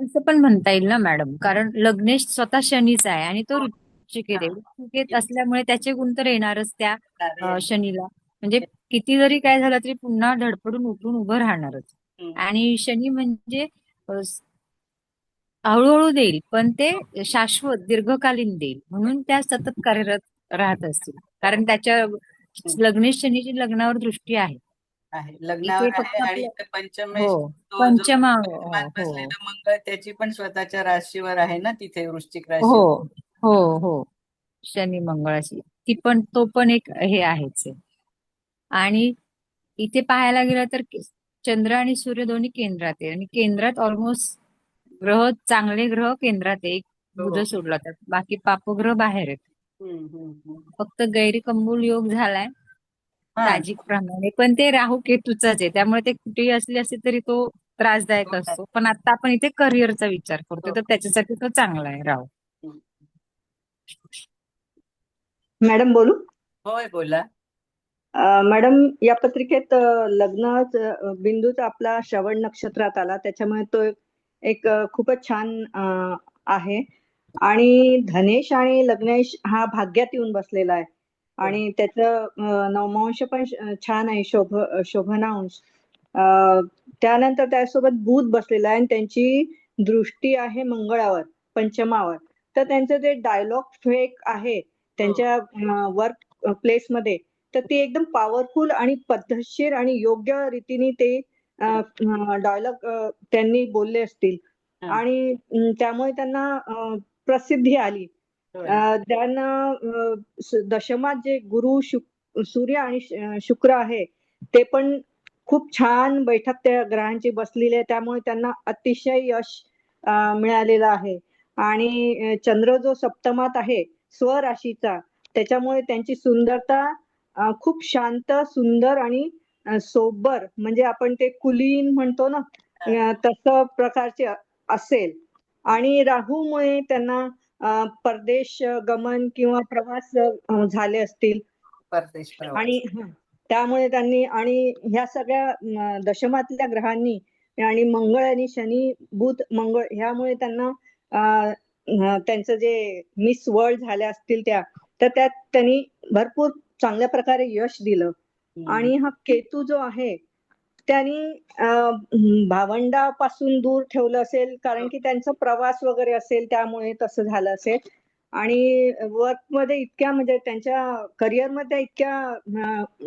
असं पण म्हणता येईल ना मॅडम, कारण लग्नेश स्वतः शनीचा आहे आणि तो वृश्चिकेत आहे. वृश्चिकेत असल्यामुळे त्याचे गुण तर येणारच त्या शनीला. म्हणजे किती जरी काय झालं तरी पुन्हा धडपडून उठून उभं राहणारच. आणि शनी म्हणजे हळूहळू देईल, पण ते शाश्वत दीर्घकालीन देईल, म्हणून त्या सतत कार्यरत राहत असतील. कारण त्याच्या लग्नेश शनीची लग्नावर दृष्टी आहे. लग्नावर इथे फक्त आहे आणि आपलं पंचमेश तो जो पंचमा पंचमात बसलेला मंगळ त्याची पण स्वतःच्या राशीवर आहे ना तिथे, वृश्चिक हो राशीवर. हो हो, शनी मंगळाची तो पण एक हे आहेच आहे. आणि इथे पाहायला गेलं तर चंद्र आणि सूर्य दोन्ही केंद्रात आहे, आणि केंद्रात ऑलमोस्ट चांगले ग्रह केंद्रात आहे. एक बुध सोडला तर बाकी पापग्रह बाहेर आहेत. फक्त गैरीकंबूल योग झालाय साहजिक प्रमाणे, पण ते राहू केतूचाच आहे, त्यामुळे ते कुठेही असले असले तरी तो त्रासदायक असतो. पण आता आपण इथे करिअरचा विचार करतोय तर त्याच्यासाठी तो चांगला आहे राहू. मॅडम बोलू? होय बोला. मॅडम, या पत्रिकेत लग्न बिंदूच आपला श्रवण नक्षत्रात आला, त्याच्यामुळे तो एक खूपच छान आहे. आणि धनेश आणि लग्नेश हा भाग्यात येऊन बसलेला आहे आणि त्याचं नवमांश पण छान आहे, शोभनांश. त्यानंतर त्यासोबत बुध बसलेला आहे आणि त्यांची दृष्टी आहे मंगळावर, पंचमावर. तर त्यांचं जे डायलॉग फेक आहे त्यांच्या वर्क प्लेसमध्ये, तर ते एकदम पॉवरफुल आणि पद्धतशीर आणि योग्य रीतीने ते डायलॉग त्यांनी बोलले असतील आणि त्यामुळे त्यांना प्रसिद्धी आली. त्यांना दशमात जे गुरु सूर्य आणि शुक्र आहे ते पण खूप छान बैठक त्या ग्रहांची बसलेली आहे, त्यामुळे त्यांना अतिशय यश मिळालेलं आहे. आणि चंद्र जो सप्तमात आहे स्वराशीचा, त्याच्यामुळे त्यांची सुंदरता खूप शांत, सुंदर आणि सोबर, म्हणजे आपण ते कुलीन म्हणतो ना, तसं प्रकारचे असेल. आणि राहूमुळे त्यांना परदेश गमन किंवा प्रवास झाले असतील. आणि त्यामुळे त्यांनी, आणि ह्या सगळ्या दशमातल्या ग्रहांनी आणि मंगळ आणि शनी बुध मंगळ ह्यामुळे त्यांना त्यांचं जे मिस वर्ल्ड झाल्या असतील तर त्यात त्यांनी भरपूर चांगल्या प्रकारे यश दिलं. आणि हा केतू जो आहे त्यांनी भावंडापासून दूर ठेवलं असेल, कारण की त्यांचा प्रवास वगैरे असेल त्यामुळे तसं झालं असेल. आणि वर्क मध्ये इतक्या, म्हणजे त्यांच्या करिअरमध्ये इतक्या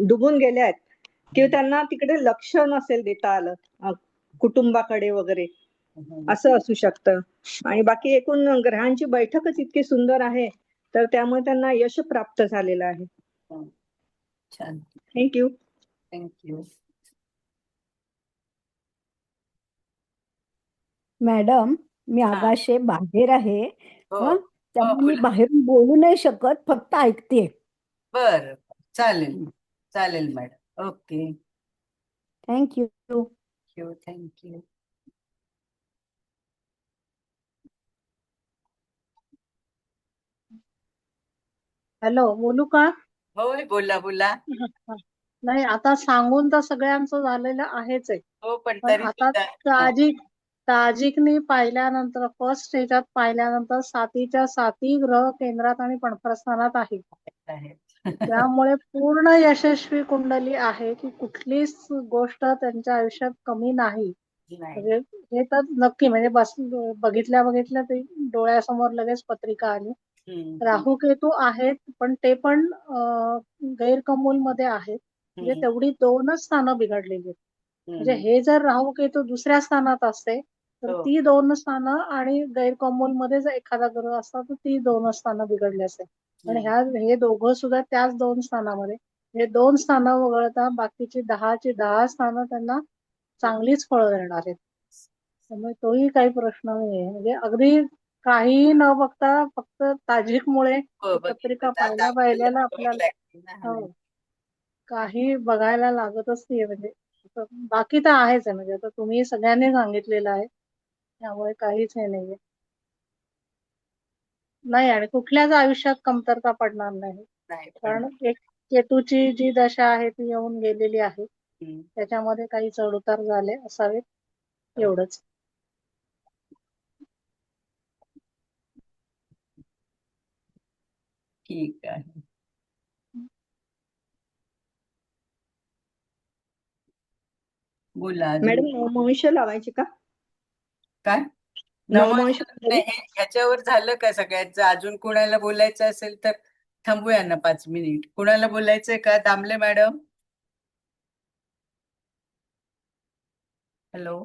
डुबून गेल्या आहेत की त्यांना तिकडे लक्ष नसेल देता आलं कुटुंबाकडे वगैरे, असं असू शकतं. आणि बाकी एकूण ग्रहांची बैठकच इतकी सुंदर आहे, तर त्यामुळे त्यांना यश प्राप्त झालेलं आहे. छान, थँक्यू. थँक्यू. मॅडम, मी आगाशे बाहेर आहे. हो. त्यामुळे मी बोला. बाहेरून बोलू नाही शकत, फक्त ऐकते. बर, चालेल चालेल madam. Okay, thank you. Thank you. Hello, बोलू का? होय, बोला बोला. नाही, आता सांगून तर सगळ्यांचं झालेलं आहेच आहे. हो, पण पण तरी आता सुद्धा ताजिकनी पाहिल्यानंतर, फर्स्ट स्टेजात पाहिल्यानंतर सातीच्या साती ग्रह केंद्रात आणि पणप्रस्थानात आहे. आहे. त्यामुळे पूर्ण यशस्वी कुंडली आहे की कुठलीच गोष्ट त्यांच्या आयुष्यात कमी नाही. नाही. म्हणजे हे तर नक्की, म्हणजे बघितल्या ते डोळ्यासमोर लगेच पत्रिका आली. राहू केतू आहेत, पण ते पण गैरकमूल मध्ये आहेत. म्हणजे तेवढी 2च स्थानं बिघडलेली आहेत. म्हणजे हे जर राहू केतू दुसऱ्या स्थानात असते तर हो. ती 2 स्थानं, आणि गैरकमूल मध्ये जर एखादा ग्रह असता तर ती 2 स्थानं बिघडली असते. आणि हे दोघं सुद्धा त्याच 2 स्थानामध्ये, हे 2 स्थानं वगळता बाकीची 10ची 10 स्थानं त्यांना चांगलीच फळं देणार आहेत. त्यामुळे तोही काही प्रश्न नाहीये. म्हणजे अगदी काही न बघता फक्त ताजिकमुळे हो, ती बघितलं पत्रिका तर आता पाहिल्याला बघावं आपल्याला लागते ना. हो, काही बघायला लागतच नाहीये. म्हणजे बाकी तर आहेच आहे, म्हणजे आता तुम्ही सगळ्यांनी सांगितलेलं आहे, त्यामुळे काहीच हे नाहीये. नाही, आणि कुठल्याच आयुष्यात कमतरता पडणार नाही. नाही पण कारण एक केतूची जी दशा आहे ती येऊन गेलेली आहे. त्याच्यामध्ये काही चढउतार झाले असावेत, एवढंच. ठीक आहे. बोला अजून. मॅडम नवमंश लावायची का? काय नवमंश नाही, ह्याच्यावर झालं का सगळ्यांचं? अजून कुणाला बोलायचं असेल तर थांबूया ना 5 मिनिट. कुणाला बोलायचंय का? दामले मॅडम. हॅलो.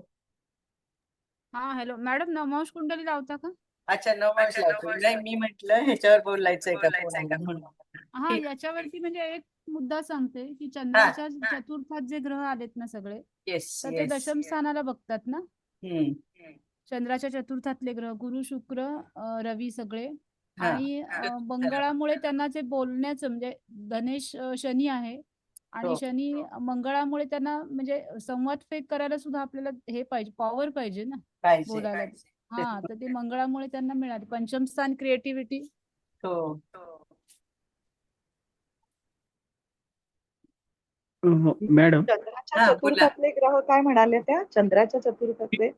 हा, हॅलो मॅडम, नवमांश कुंडली लावता का? अच्छा, नवमांश लावतो. नाही, मी म्हटलं ह्याच्यावर बोलायचंय का कोणाला म्हणून. हा, ठीक. याच्यावरती म्हणजे एक मुद्दा सांगते की हा. चंद्राच्या चतुर्थात जे ग्रह आलेत ना सगळे, येस तर ते दशम स्थानाला बघतात ना. हम्म. चंद्राच्या चतुर्थातले ग्रह गुरु, शुक्र, रवी सगळे. हा. आणि मंगळामुळे त्यांना जे बोलण्याचं, म्हणजे धनेश शनी आहे, आणि हो. शनी मंगळामुळे त्यांना म्हणजे संवाद फेक करायला सुद्धा आपल्याला हे पाहिजे, पॉवर पाहिजे ना पाहिजे. बोलायला. हा, तर ते मंगळामुळे त्यांना मिळाले. पंचम स्थान क्रिएटिव्हिटी. हो. मॅडम, चंद्राच्या हा, बोला. चतुर्थातले ग्रह काय म्हणाले त्या? चंद्राच्या चतुर्थातले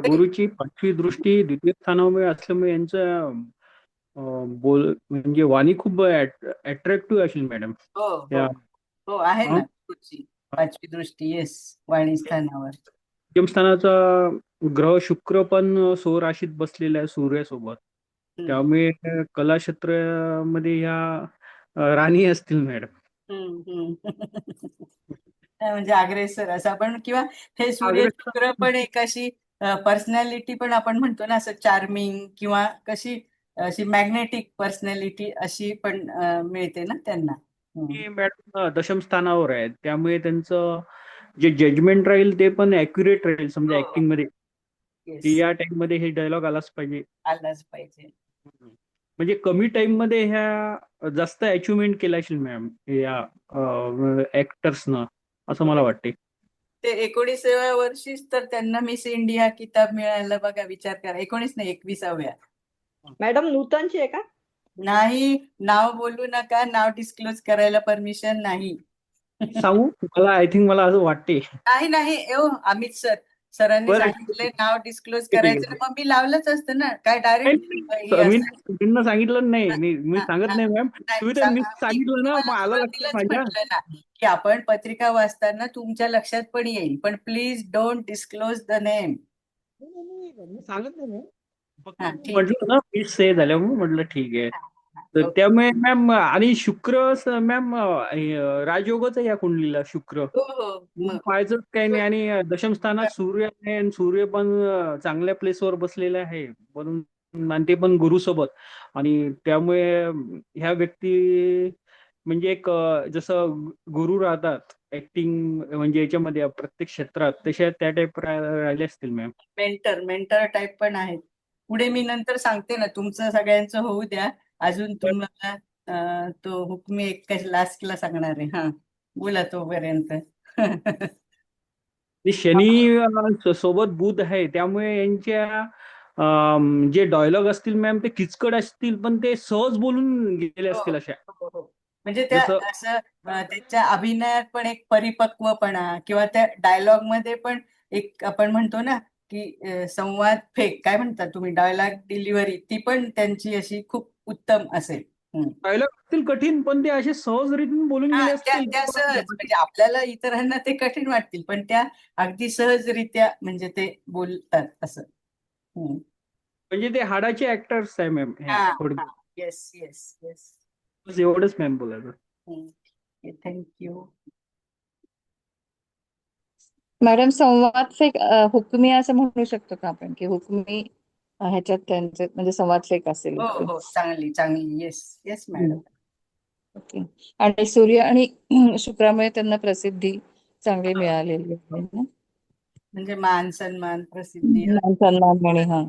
गुरुची 5वी दृष्टी द्वितीय स्थानावर असल्यामुळे यांचं म्हणजे वाणी खूप अट्रॅक्टिव्ह असेल मॅडम. हो हो हो, आहे ना पुढची 5वी दृष्टी. येस, वाणी स्थानावर. पंचम स्थानाचा ग्रह शुक्र पण स्वराशीत बसलेला आहे सूर्यासोबत. त्यामुळे कला क्षेत्रामध्ये ह्या राणी असतील मॅडम. म्हणजे अग्रेसर असं आपण, किंवा हे सूर्य शुक्र पण एक अशी पर्सनॅलिटी पण आपण म्हणतो ना, असं चार्मिंग, किंवा कशी अशी मॅग्नेटिक पर्सनॅलिटी अशी पण मिळते ना त्यांना. मॅडम दशम स्थानावर आहे, त्यामुळे त्यांचं जे जजमेंट राहील ते पण अॅक्युरेट राहील. समजा ऍक्टिंग मध्ये की या टाइम मध्ये हे डायलॉग आलाच पाहिजे. म्हणजे कमी टाइम मध्ये ह्या जास्त अचिव्हमेंट केला असेल मॅम या ऍक्टर्सनं, असं मला वाटते. ते 19व्या वर्षीच तर त्यांना मिस इंडिया किताब मिळाला बघा. विचार करा. 19 नाही, 21व्या. मॅडम नूतनची आहे का? नाही, नाव बोलू नका. नाव डिस्क्लोज करायला परमिशन नाही. सांगू मला, आय थिंक मला असं वाटते. नाही, अमित सरांनी सांगितले नाव डिस्क्लोज करायचं, मग मी लावलंच असतं ना. काय डायरेक्ट मी सांगितलं नाही, मी सांगत नाही मॅम. तुम्ही तर सांगितलं ना, मग आलं लक्षात माझ्या म्हटलं ना की आपण पत्रिका वाचताना तुमच्या लक्षात पण येईल, पण please don't disclose the name. सांगत नाही म्हटलं ना, मी से झाल्या म्हटलं ठीक आहे. तर त्यामुळे मॅम, आणि शुक्र मॅम राजयोगच आहे या कुंडलीला. शुक्र पाहायचं काही नाही. आणि दशम स्थानात सूर्य आहे, आणि सूर्य पण चांगल्या प्लेसवर बसलेला आहे, म्हणून, आणि ते पण गुरु सोबत. आणि त्यामुळे ह्या व्यक्ती म्हणजे एक जसं गुरु राहतात ऍक्टिंग म्हणजे याच्यामध्ये प्रत्येक क्षेत्रात, तशा त्या टाईप राहिले असतील मॅम. मेंटर टाईप पण आहेत. पुढे मी नंतर सांगते ना, तुमचं सगळ्यांचं होऊ द्या. अजून तुम्हाला तो हुकमी एक लास्टला सांगणार आहे. हा, बोला तोपर्यंत. ते शनी सोबत बुध आहे, त्यामुळे यांच्या जे डायलॉग असतील मॅम ते किचकट असतील, पण ते सहज बोलून गेले हो, असतील अशा. हो, हो. म्हणजे त्या जसं असं त्यांच्या अभिनयात पण एक परिपक्वपणा, किंवा त्या डायलॉग मध्ये पण एक आपण म्हणतो ना की संवाद फेक काय म्हणतात तुम्ही, डायलॉग डिलिव्हरी, ती पण त्यांची अशी खूप उत्तम असेल. डायलॉग असतील कठीण, पण ते असे सहज रीतीने बोलून हा, गेले त्या असतील. त्या सहज, म्हणजे आपल्याला इतरांना ते कठीण वाटतील, पण त्या अगदी सहजरित्या म्हणजे ते बोलतात असं. म्हणजे ते हाडाचे ऍक्टर्स आहे मॅम. हा, हा, येस, येस, येस. बस एवढंच मॅम बोलायचं. थँक्यू. मॅडम, संवाद फेक हुकमी असं म्हणू शकतो का आपण, की हुकमी ह्याच्यात त्यांचे म्हणजे संवाद फेक असेल. हो, हो, चांगली चांगली. Yes, yes madam. ओके. आणि सूर्य आणि शुक्रामुळे त्यांना प्रसिद्धी चांगली मिळालेली आहे ना? म्हणजे मान सन्मान, प्रसिद्धी. मान सन्मान आणि हा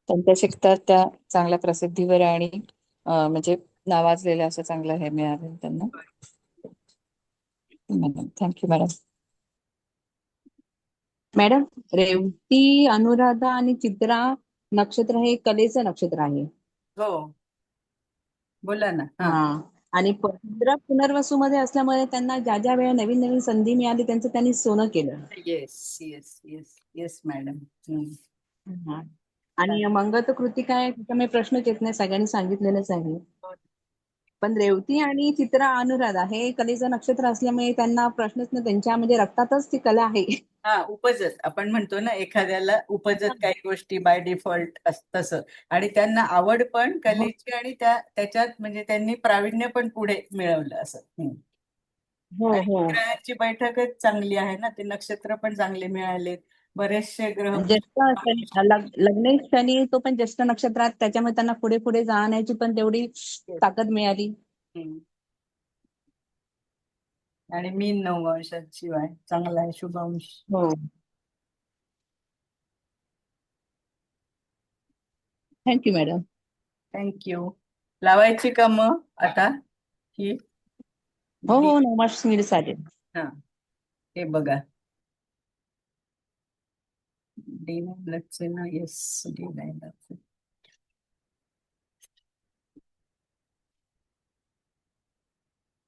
त्यांच्या शिकतात त्या चांगल्या प्रसिद्धीवर आणि म्हणजे नावाजलेलं असं चांगलं हे मिळालं त्यांना. Thank you madam. Madam, Revati, Anuradha आणि चित्रा नक्षत्र हे कलेचं नक्षत्र आहे. हो, बोला ना. हा, आणि चित्रा पुनर्वसू मध्ये असल्यामुळे त्यांना ज्या ज्या वेळा नवीन नवीन संधी मिळाली त्यांचं त्यांनी सोनं केलं. Yes, yes, yes, yes madam. आणि मंगत कृती काय, त्याच्यामुळे प्रश्नच येत नाही, सगळ्यांनी सांगितलेलंच आहे. पण रेवती आणि चित्रा, अनुराधा हे कलेचं नक्षत्र असल्यामुळे त्यांना प्रश्नच नाही, त्यांच्या म्हणजे रक्तातच ती कला आहे. हा, उपजत आपण म्हणतो ना, एखाद्याला उपजत काही गोष्टी बाय डिफॉल्ट तसं, आणि त्यांना आवड पण कलेची, आणि त्याच्यात म्हणजे त्यांनी प्रावीण्य पण पुढे मिळवलं असं. आणि ग्रहांची बैठकच चांगली आहे ना, ते नक्षत्र पण चांगले मिळाले, बरेचसे ग्रह. लग्नेश शनी तो पण ज्येष्ठ नक्षत्रात, त्याच्यामुळे त्यांना पुढे पुढे जाण्याची पण तेवढी ताकद मिळाली. आणि मीन नववंशात शिवाय चांगला आहे, शुभांश. हो, थँक्यू मॅडम. थँक्यू. लावायची का मग आता ही? हो हो, नवमास चालेल. हा, हे बघा, डी ना. येस, डी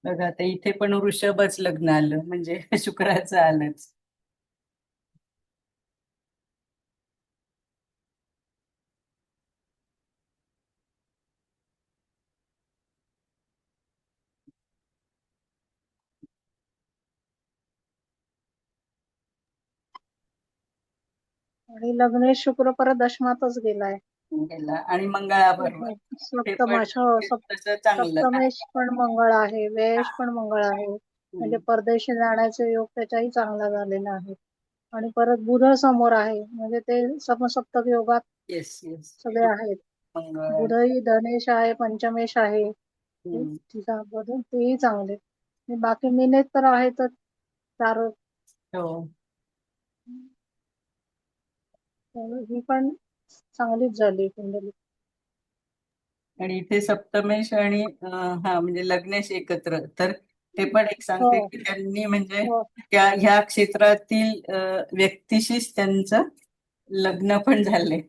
बघा, आता इथे पण वृषभच लग्न आलं, म्हणजे शुक्राचं आलंच. आणि लग्नेश शुक्र परत दशमातच गेलाय. आणि मंगळाबरोबर सप्तमाश, सप्तमेश पण मंगळ आहे, व्ययेश पण मंगळ आहे, म्हणजे परदेशी जाण्याचे योग त्याच्याही चांगला झालेला आहे. आणि परत बुध समोर आहे, म्हणजे ते समसप्तक योगात सगळे आहेत. बुधही धनेश आहे, पंचमेश आहे, तेही चांगले. बाकी मिनेत तर आहेतच चार. ही पण चांगलीच झाली कुंडली. आणि इथे सप्तमेश आणि हा म्हणजे लग्नेश एकत्र, तर ते पण एक सांगते की त्यांनी म्हणजे ह्या क्षेत्रातील व्यक्तीशीच त्यांचं लग्न पण झाले.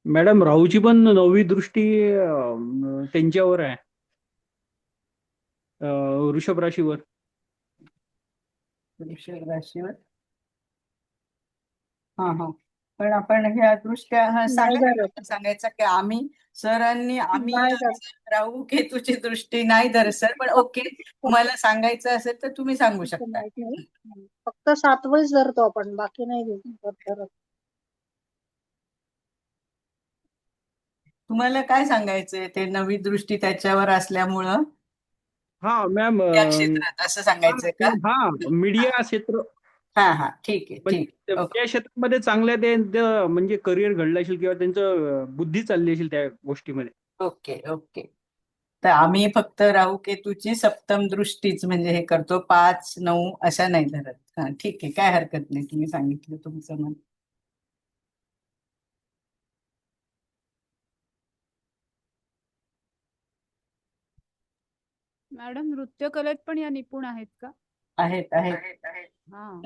मॅडम, राहूची पण 9वी दृष्टी त्यांच्यावर आहे, वृषभ राशीवर. वृषभ राशीवर. हा हा, पण आपण ह्या दृष्ट्या सांगायचं की आम्ही सरांनी राहू केतूची दृष्टी नाही धरत सर, पण ओके, तुम्हाला सांगायचं असेल तर तुम्ही सांगू शकता. फक्त 7वीच धरतो आपण, बाकी नाही धरत. तुम्हाला काय सांगायचंय, ते 9वी दृष्टी त्याच्यावर असल्यामुळं हा मॅम, त्या क्षेत्रात असं सांगायचंय का? हा, मीडिया क्षेत्र. हा हा, ठीक आहे, ठीक. त्या क्षेत्रामध्ये चांगल्या ते म्हणजे करिअर घडलं असेल, किंवा त्यांचं बुद्धी चालली असेल त्या गोष्टीमध्ये. ओके ओके, तर आम्ही फक्त राहू केतूची सप्तम दृष्टीच म्हणजे हे करतो, 5-9 अशा नाही धरत. हा ठीक आहे, काय हरकत नाही, तुम्ही सांगितलं तुमचं मत. मॅडम नृत्य कलेत पण या निपुण आहेत का? आहेत आहेत. हा.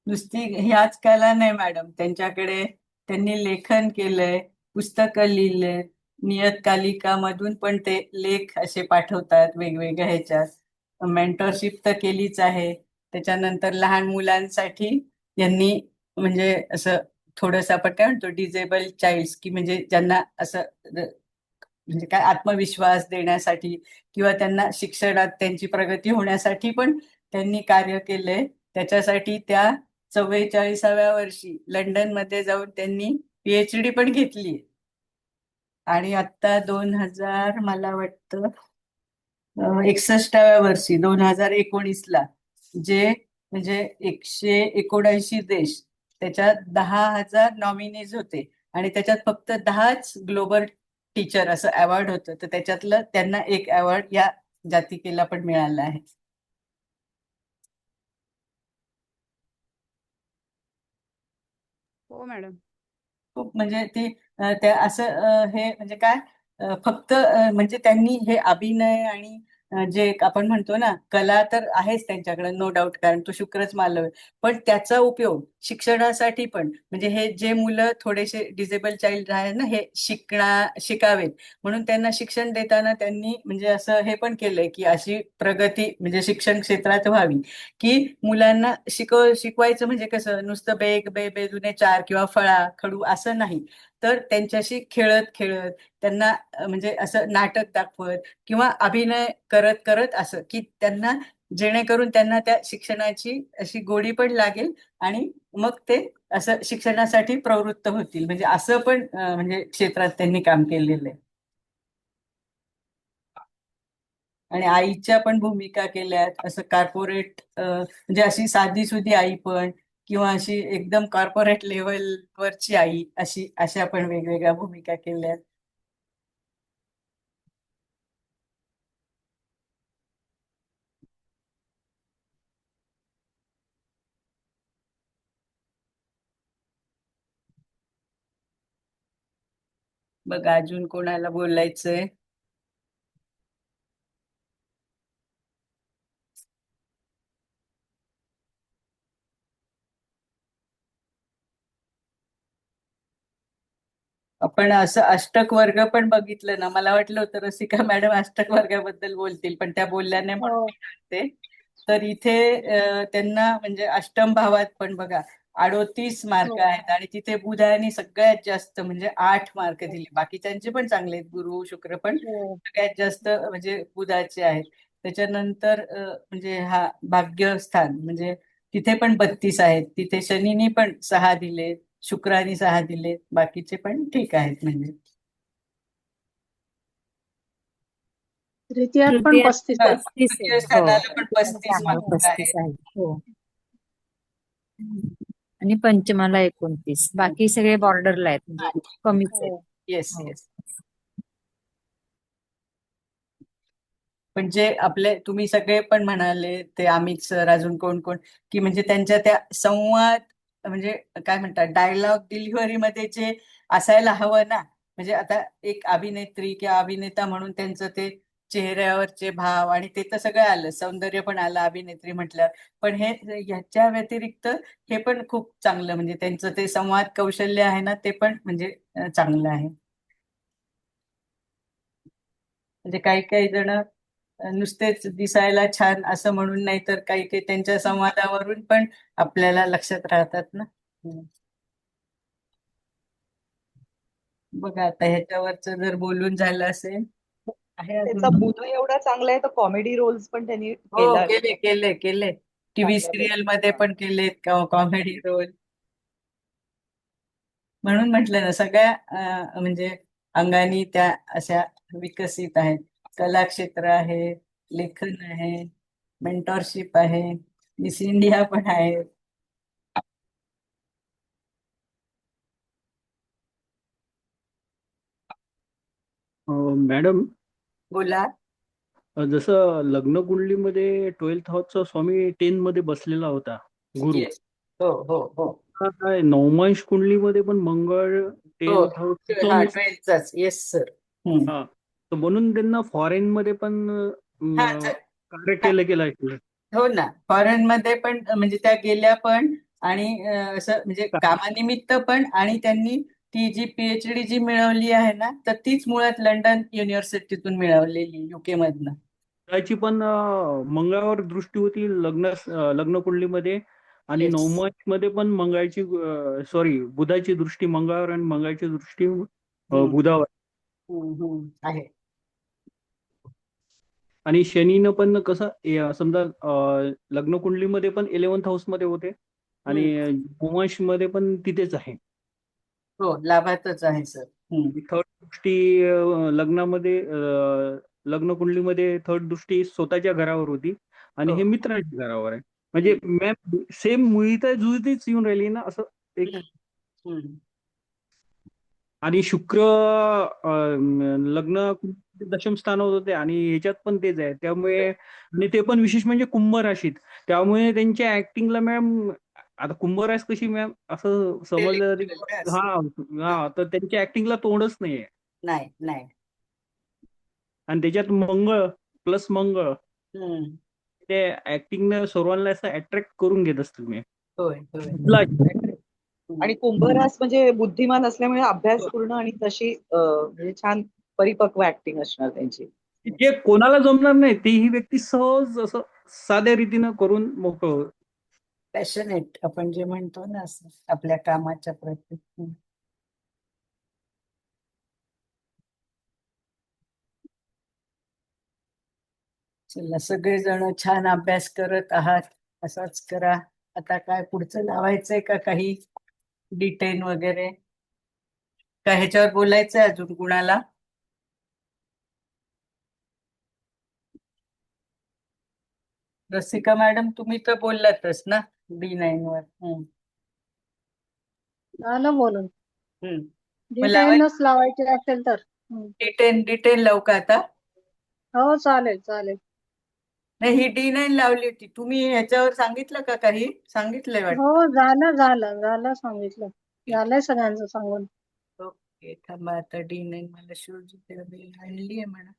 नुसती ह्याच कला नाही मॅडम, त्यांच्याकडे त्यांनी लेखन केलंय, पुस्तकं लिहिलंय, नियतकालिकामधून पण ते लेख असे पाठवतात वेगवेगळ्या ह्याच्यात. मेंटरशिप तर केलीच आहे. त्याच्यानंतर लहान मुलांसाठी यांनी म्हणजे असं थोडंसं आपण काय म्हणतो डिजेबल चाइल्ड, की म्हणजे ज्यांना असं म्हणजे काय आत्मविश्वास देण्यासाठी किंवा त्यांना शिक्षणात त्यांची प्रगती होण्यासाठी पण त्यांनी कार्य केलंय. त्याच्यासाठी त्या 44व्या वर्षी लंडनमध्ये जाऊन त्यांनी PhD पण घेतली. आणि आता 2000 मला वाटतं 61व्या वर्षी 2019ला जे म्हणजे 179 देश, त्याच्यात 10,000 नॉमिनीज होते आणि त्याच्यात फक्त 10च ग्लोबल टीचर असं अवॉर्ड होतं. तर त्याच्यातलं त्यांना एक अवॉर्ड या जातिकेला पण मिळाला आहे. हो मॅडम. खूप म्हणजे ती त्या असं हे म्हणजे काय फक्त म्हणजे त्यांनी हे अभिनय आणि जे आपण म्हणतो ना कला तर आहेच त्यांच्याकडे, नो डाऊट, कारण तो शुक्रच मालव आहे. पण त्याचा उपयोग शिक्षणासाठी पण म्हणजे हे जे मुलं थोडेसे डिसेबल चाइल्ड आहेत ना, हे शिकावेत म्हणून त्यांना शिक्षण देताना त्यांनी म्हणजे असं हे पण केलंय की अशी प्रगती म्हणजे शिक्षण क्षेत्रात व्हावी की मुलांना शिकवायचं म्हणजे कसं नुसतं बेग बे बेदुने चार किंवा फळा खडू असं नाही, तर त्यांच्याशी खेळत खेळत त्यांना म्हणजे असं नाटक दाखवत किंवा अभिनय करत करत असं की त्यांना जेणेकरून त्यांना त्या शिक्षणाची अशी गोडी पण लागेल आणि मग ते असं शिक्षणासाठी प्रवृत्त होतील. म्हणजे असं पण म्हणजे क्षेत्रात त्यांनी काम केलेलं आहे. आणि आईच्या पण भूमिका केल्यात, असं कॉर्पोरेट म्हणजे अशी साधी सुधी आई पण किंवा अशी एकदम कॉर्पोरेट लेवलवरची आई, अशा पण वेगवेगळ्या भूमिका केल्यात. बघा अजून कोणाला बोलायचंय? आपण असं अष्टक वर्ग पण बघितलं ना, मला वाटलं होतं रसिका मॅडम अष्टक वर्गाबद्दल बोलतील, पण त्या बोलल्या नाही म्हणून हो. मी म्हणते. तर इथे त्यांना म्हणजे अष्टम भावात पण बघा 38 मार्क हो. आहेत आणि तिथे बुधाने सगळ्यात जास्त म्हणजे 8 मार्क दिले. बाकीच्यांचे पण चांगले आहेत, गुरु शुक्र, पण हो. सगळ्यात जास्त म्हणजे बुधाचे आहेत. त्याच्यानंतर म्हणजे हा भाग्यस्थान म्हणजे तिथे पण 32 आहेत. तिथे शनीने पण 6 दिले, शुक्राने 6 दिले, बाकीचे पण ठीक आहेत. म्हणजे तृतीयात पण तृतीयात 35 आहेत. 35 आहे. तृतीय हो, स्थानाला पण तृतीय 35 स्थानाला मार्क 35 आहेत. आहे. हो. आणि पंचमाला 29. बाकी सगळे बॉर्डरला आहेत, म्हणजे कमीच आहेत. हो. येस हो. येस. पण जे आपले तुम्ही सगळे पण म्हणाले ते अमित सर, अजून कोण कोण, की म्हणजे त्यांच्या त्या संवाद म्हणजे काय म्हणतात डायलॉग डिलिव्हरी मध्ये जे असायला हवं ना, म्हणजे आता एक अभिनेत्री किंवा अभिनेता म्हणून त्यांचं ते चेहऱ्यावरचे भाव आणि ते तर सगळं आलं, सौंदर्य पण आलं अभिनेत्री म्हटल्यावर, पण हे ह्याच्या व्यतिरिक्त हे पण खूप चांगलं म्हणजे त्यांचं ते संवाद कौशल्य आहे ना, ते पण म्हणजे चांगलं आहे. म्हणजे काही काही जण नुसतेच दिसायला छान असं म्हणून नाही, तर काही काही त्यांच्या संवादावरून पण आपल्याला लक्षात राहतात ना. बघा आता ह्याच्यावरच जर बोलून झालं असेल, आहे त्याचा अजून. बुध एवढा चांगला आहे तर कॉमेडी रोल्स पण त्यांनी हो केला केले केले केले, टीव्ही सिरियल मध्ये पण केलेत कॉमेडी रोल. म्हणून म्हटलं ना सगळ्या म्हणजे अंगानी त्या अशा विकसित आहेत. कलाक्षेत्र आहे, लेखन आहे, मेंटॉरशिप आहे, मिस इंडिया पण आहे. मॅडम, बोला. जसं लग्न कुंडलीमध्ये 12th हाऊसचा स्वामी 10 मध्ये बसलेला होता, गुरु. येस. हो हो हो आता काय नवमांश कुंडलीमध्ये पण मंगळ हो 10th हाऊस हा 12th येस सर. हा, तर म्हणून त्यांना फॉरेन मध्ये पण हा कार्य केलं गेलं. हो ना, फॉरेन मध्ये पण म्हणजे त्या गेल्या पण आणि असं म्हणजे कामानिमित्त पण, आणि त्यांनी ती जी PhD जी मिळवली आहे ना, तर तीच मुळात लंडन युनिव्हर्सिटीतून मिळवलेली, UK मधनं. त्याची पण मंगळावर दृष्टी होती लग्न कुंडलीमध्ये, आणि Yes. नवमांश मध्ये पण मंगळाची बुधाची दृष्टी मंगळावर आणि मंगळाची दृष्टी बुधावर. आहे. आणि शनीनं पण कसं समजा लग्न कुंडलीमध्ये पण 11th हाऊस मध्ये होते, आणि नवमांश मध्ये पण तिथेच आहे. हो, लाभातच आहे सर. थर्ड दृष्टी लग्नामध्ये लग्न कुंडलीमध्ये थर्ड दृष्टी स्वतःच्या घरावर होती, आणि हे मित्राच्या घरावर आहे. म्हणजे मॅम सेम मुळीत जुळतीच येऊन राहिली ना, असं एक. आणि शुक्र लग्न दशम स्थानावर होते, आणि ह्याच्यात पण तेच आहे, त्यामुळे आणि ते पण विशेष म्हणजे कुंभ राशीत, त्यामुळे त्यांच्या ऍक्टिंगला मॅम, आता कुंभ राशी कशी मॅम असं समजलं जाते, हा तर त्यांच्या ऍक्टिंगला तोडच नाहीये. नाही नाही. आणि त्याच्यात मंगळ प्लस मंगळ, ते ऍक्टिंग सर्वांना असं अट्रॅक्ट करून घेत असतील मी. होय होय. आणि कुंभरास म्हणजे बुद्धिमान असल्यामुळे अभ्यासपूर्ण आणि तशी म्हणजे छान परिपक्व ऍक्टिंग असणार त्यांची. जे कोणाला जमणार नाही ते ही व्यक्ती सहज असं साध्या रीतीनं करून मोकळ. पॅशनेट आपण जे म्हणतो ना, असं आपल्या कामाच्या प्रती. चला, सगळेजण छान अभ्यास करत आहात, असाच करा. आता काय पुढचं लावायचंय का काही D10 वगैरे, का ह्याच्यावर बोलायचंय अजून कुणाला? रसिका मॅडम, तुम्ही तर बोललातच ना D9 वर. झालं बोलून. मग लावायचं D10च लावायचे असेल तर. D10 लावू का आता? हो चालेल चालेल. नाही, ही D9 लावली होती, तुम्ही ह्याच्यावर सांगितलं का काही? सांगितलंय वाटतं. हो झालं सांगितलं. झालंय सगळ्यांचं सांगून. ओके, थांबा आता D9 मला शोध आणली आहे म्हणा.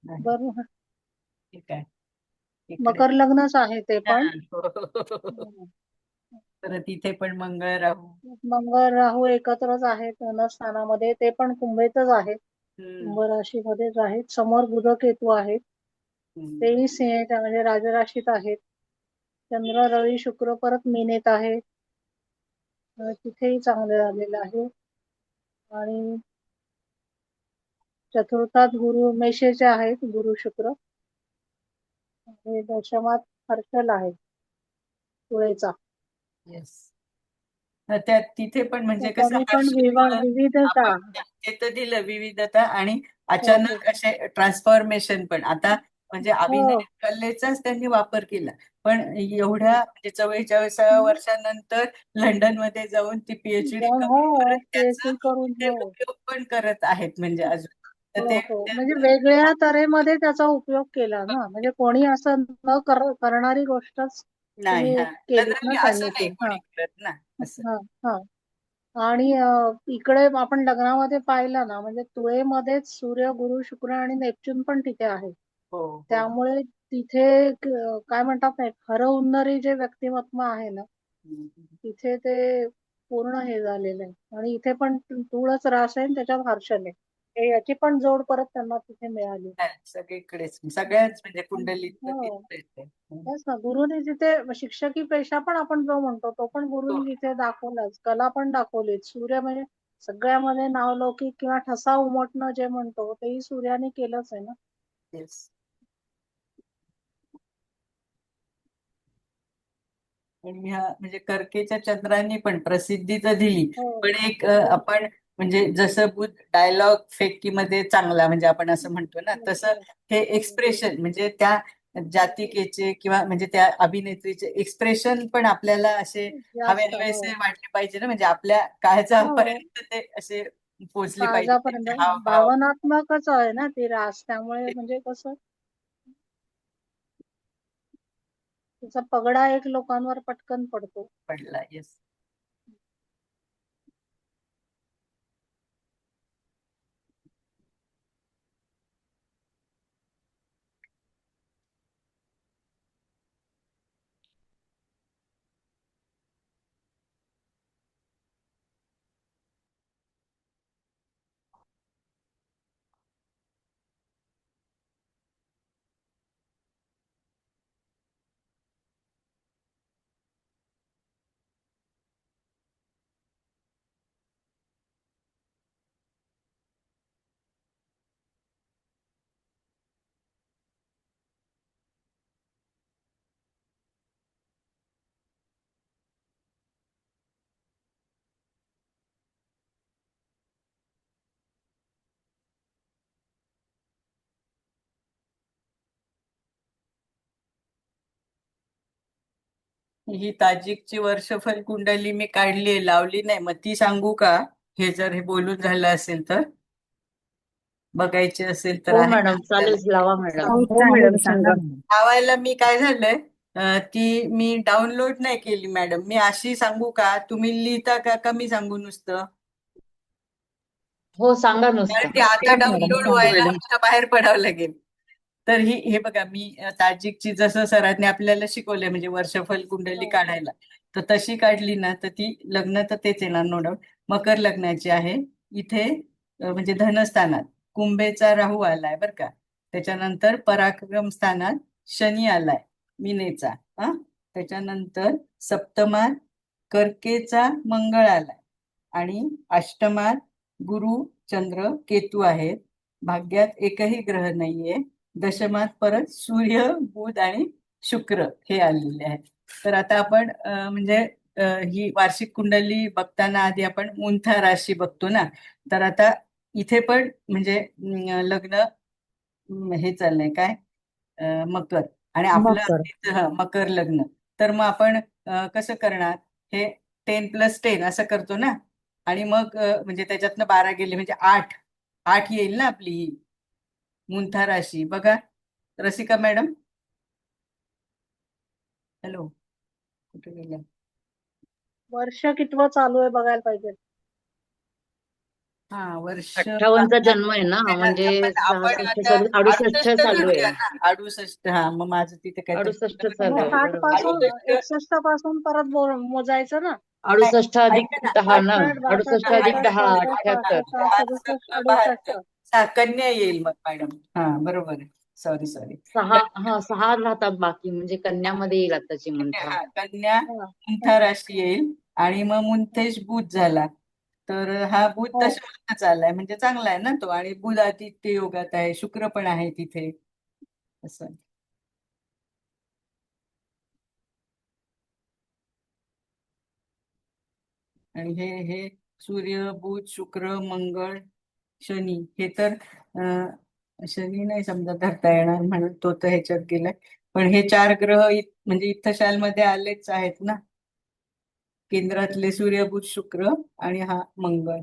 बरोबर. ठीक आहे. मकर लग्नच आहे ते पण. परत इथे पण मंगळ राहू. मंगळ राहू एकत्रच आहेत धनस्थानामध्ये, ते पण कुंभेतच आहेत, कुंभ राशीमध्येच आहेत. समोर बुध केतू आहेत, तेही सिंह म्हणजे राजराशीत आहेत. चंद्र रवी शुक्र परत मीनेत आहे, तिथेही चांगले झालेलं आहे. आणि चतुर्थात गुरु मेषेचे आहेत, गुरु शुक्र. आणि दशमात हर्षल आहे तुळेचा. त्यात तिथे पण म्हणजे कसं पण विविधता. आपण ते तर दिलं विविधता, आणि अचानक असे ट्रान्सफॉर्मेशन पण. आता म्हणजे अभिनय कलेचाच त्यांनी वापर केला, पण एवढ्या म्हणजे 44व्या वर्षानंतर लंडन मध्ये जाऊन ती PhD करून त्याचा उपयोग पण करत आहेत म्हणजे अजून. तर ते म्हणजे वेगळ्या तऱ्हेमध्ये त्याचा उपयोग केला ना, म्हणजे कोणी असं न करणारी गोष्टच नाही, केलीत ना त्यांनी ती. आणि इकडे आपण लग्नामध्ये पाहिलं ना, म्हणजे तुळेमध्येच सूर्य गुरु शुक्र आणि नेपच्यून पण तिथे आहे. त्यामुळे तिथे काय म्हणतात नाही, खरं उन्नरी जे व्यक्तिमत्व आहे ना, तिथे ते पूर्ण हे झालेलं आहे. आणि इथे पण तुळच रास आहे, त्याच्यात हर्षल आहे, याची पण जोड परत त्यांना तिथे मिळाली. सगळीकडेच सगळ्याच म्हणजे कुंडलीत. तेच ना, गुरुने जिथे शिक्षकी पेशा पण आपण जो म्हणतो तो पण गुरुने जिथे दाखवलाच, कला पण दाखवली. सूर्य म्हणजे सगळ्यामध्ये नावलौकिक किंवा ठसा उमटणं जे म्हणतो तेही सूर्याने केलंच आहे ना. आणि ह्या म्हणजे कर्केच्या चंद्रांनी पण प्रसिद्धी तर दिली, पण एक आपण म्हणजे जसं बुध डायलॉग फेकीमध्ये चांगला म्हणजे आपण असं म्हणतो ना, तसं हे एक्सप्रेशन म्हणजे त्या जातिकेचे किंवा म्हणजे त्या अभिनेत्रीचे एक्सप्रेशन पण आपल्याला असे हवे हवेसे वाटले पाहिजे ना, म्हणजे आपल्या काळजापर्यंत ते असे पोचले पाहिजे माझ्यापर्यंत त्यांचे हावभाव. भावनात्मकच आहे ना ती रास, त्यामुळे म्हणजे कसं तिचा पगडा एक लोकांवर पटकन पडतो. पडला. येस. ही ताजिकची वर्षफल कुंडली मी काढली, लावली नाही, मग ती सांगू का? हे जर हे बोलून झालं असेल तर, बघायची असेल तर हो आहे मॅडम, ना चालेल, आपल्याला. लावा मॅडम. हो मॅडम सांगा. लावायला मी काय झालंय, ती मी डाउनलोड नाही केली मॅडम. मी अशी सांगू का? तुम्ही लिहिता का मी सांगू नुसतं? हो सांगा कारण नुसतं. ती आता सांगा मॅडम, डाउनलोड सांगा. व्हायला आम्हाला बाहेर पडावं लागेल. तर हे बघा, मी ताजिकची जसं सरांनी आपल्याला शिकवलंय म्हणजे वर्षफल कुंडली काढायला, तर तशी काढली ना तर ती लग्न तर तेच येणार नो डाऊट. मकर लग्नाची आहे. इथे म्हणजे धनस्थानात कुंभेचा राहू आलाय बर का. त्याच्यानंतर पराक्रम स्थानात शनी आलाय मीनेचा. त्याच्यानंतर सप्तमात कर्केचा मंगळ आलाय आणि अष्टमात गुरु चंद्र केतू आहेत. भाग्यात एकही ग्रह नाहीये. दशमात परत सूर्य बुध आणि शुक्र हे आलेले आहेत. तर आता आपण म्हणजे ही वार्षिक कुंडली बघताना आधी आपण मुंथा राशी बघतो ना, तर आता इथे पण म्हणजे लग्न हे चाललंय काय, मकर, आणि आपलं मकर. मकर लग्न. तर मग आपण कसं करणार, हे 10+10 असं करतो ना, आणि मग म्हणजे त्याच्यातनं 12 गेले म्हणजे 8 येईल ना आपली ही मुंथा राशी. बघा रसिका मॅडम, हॅलो, कुठे गेल्या? वर्ष कितवं चालू आहे बघायला पाहिजे. हा, वर्ष 58चा जन्म आहे ना, म्हणजे आपण 66 आता 68 चालू आहे. धरूया ना, 68. हा, मग माझं तिथे काहीतरी 68 चालू आहे, 60 बरोबर. पासून 68. 61 पासून परत मोजायचं ना. 68 अधिक ऐका ना, 10 ना, 61, 62, 68 अधिक 10 63, 64, 78. 65, 66, 68. कन्या येईल मग मॅडम. हा बरोबर आहे. सॉरी 6 राहतात बाकी, म्हणजे कन्यामध्ये येईल आताची मंत्र. कन्या हा. मुंथा राशी येईल. आणि मग मुंथेश बुध झाला, तर हा बुध हो. दशमाचा चाललाय म्हणजे चांगला आहे ना तो. आणि बुध आदित्य योगात आहे, शुक्र पण आहे तिथे, असं. आणि हे सूर्य बुध शुक्र मंगळ शनी, हे तर शनी नाही समजा धरता येणार म्हणून तो तर ह्याच्यात गेलाय. पण हे 4 ग्रह म्हणजे इथशालमध्ये आलेच आहेत ना, केंद्रातले सूर्य बुध शुक्र आणि हा मंगळ.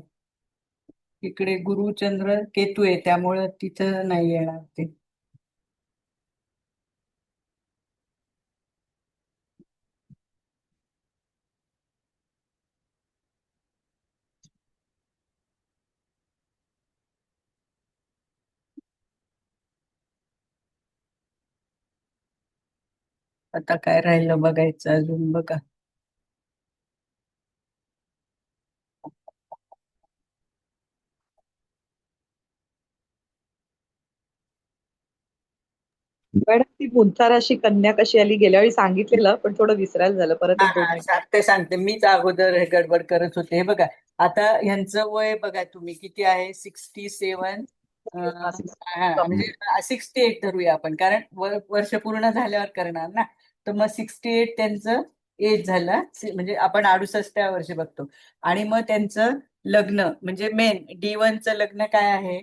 इकडे गुरु चंद्र केतू आहे, त्यामुळं तिथं नाही येणार ते. आता काय राहिलं बघायचं अजून, बघा. मॅडम ती मुंथा राशी कन्या कशी आली, गेल्या वेळी सांगितलेलं पण थोडं विसरायला झालं, परत एक 2 मिनिट. सांगते मीच अगोदर हे गडबड करत होते. हे बघा, आता ह्यांचं वय बघा तुम्ही किती आहे, 67. म्हणजे 68 धरूया आपण, कारण वर्ष पूर्ण झाल्यावर करणार ना. तर मग 68 त्यांचं एज झालं, म्हणजे आपण 68व्या वर्षी बघतो. आणि मग त्यांचं लग्न म्हणजे मेन D1चं लग्न काय आहे,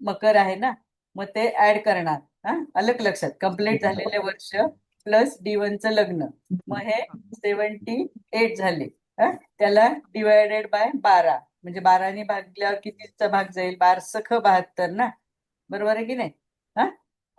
मकर आहे ना, मग ते ऍड करणार. अलग लक्षात, कंप्लीट झालेले वर्ष प्लस D1चं लग्न, मग हे 78 झाले. त्याला डिवायडेड बाय 12 म्हणजे 12ने भागल्यावर कितीचा भाग जाईल? 12 72 ना, बरोबर आहे की नाही? हा,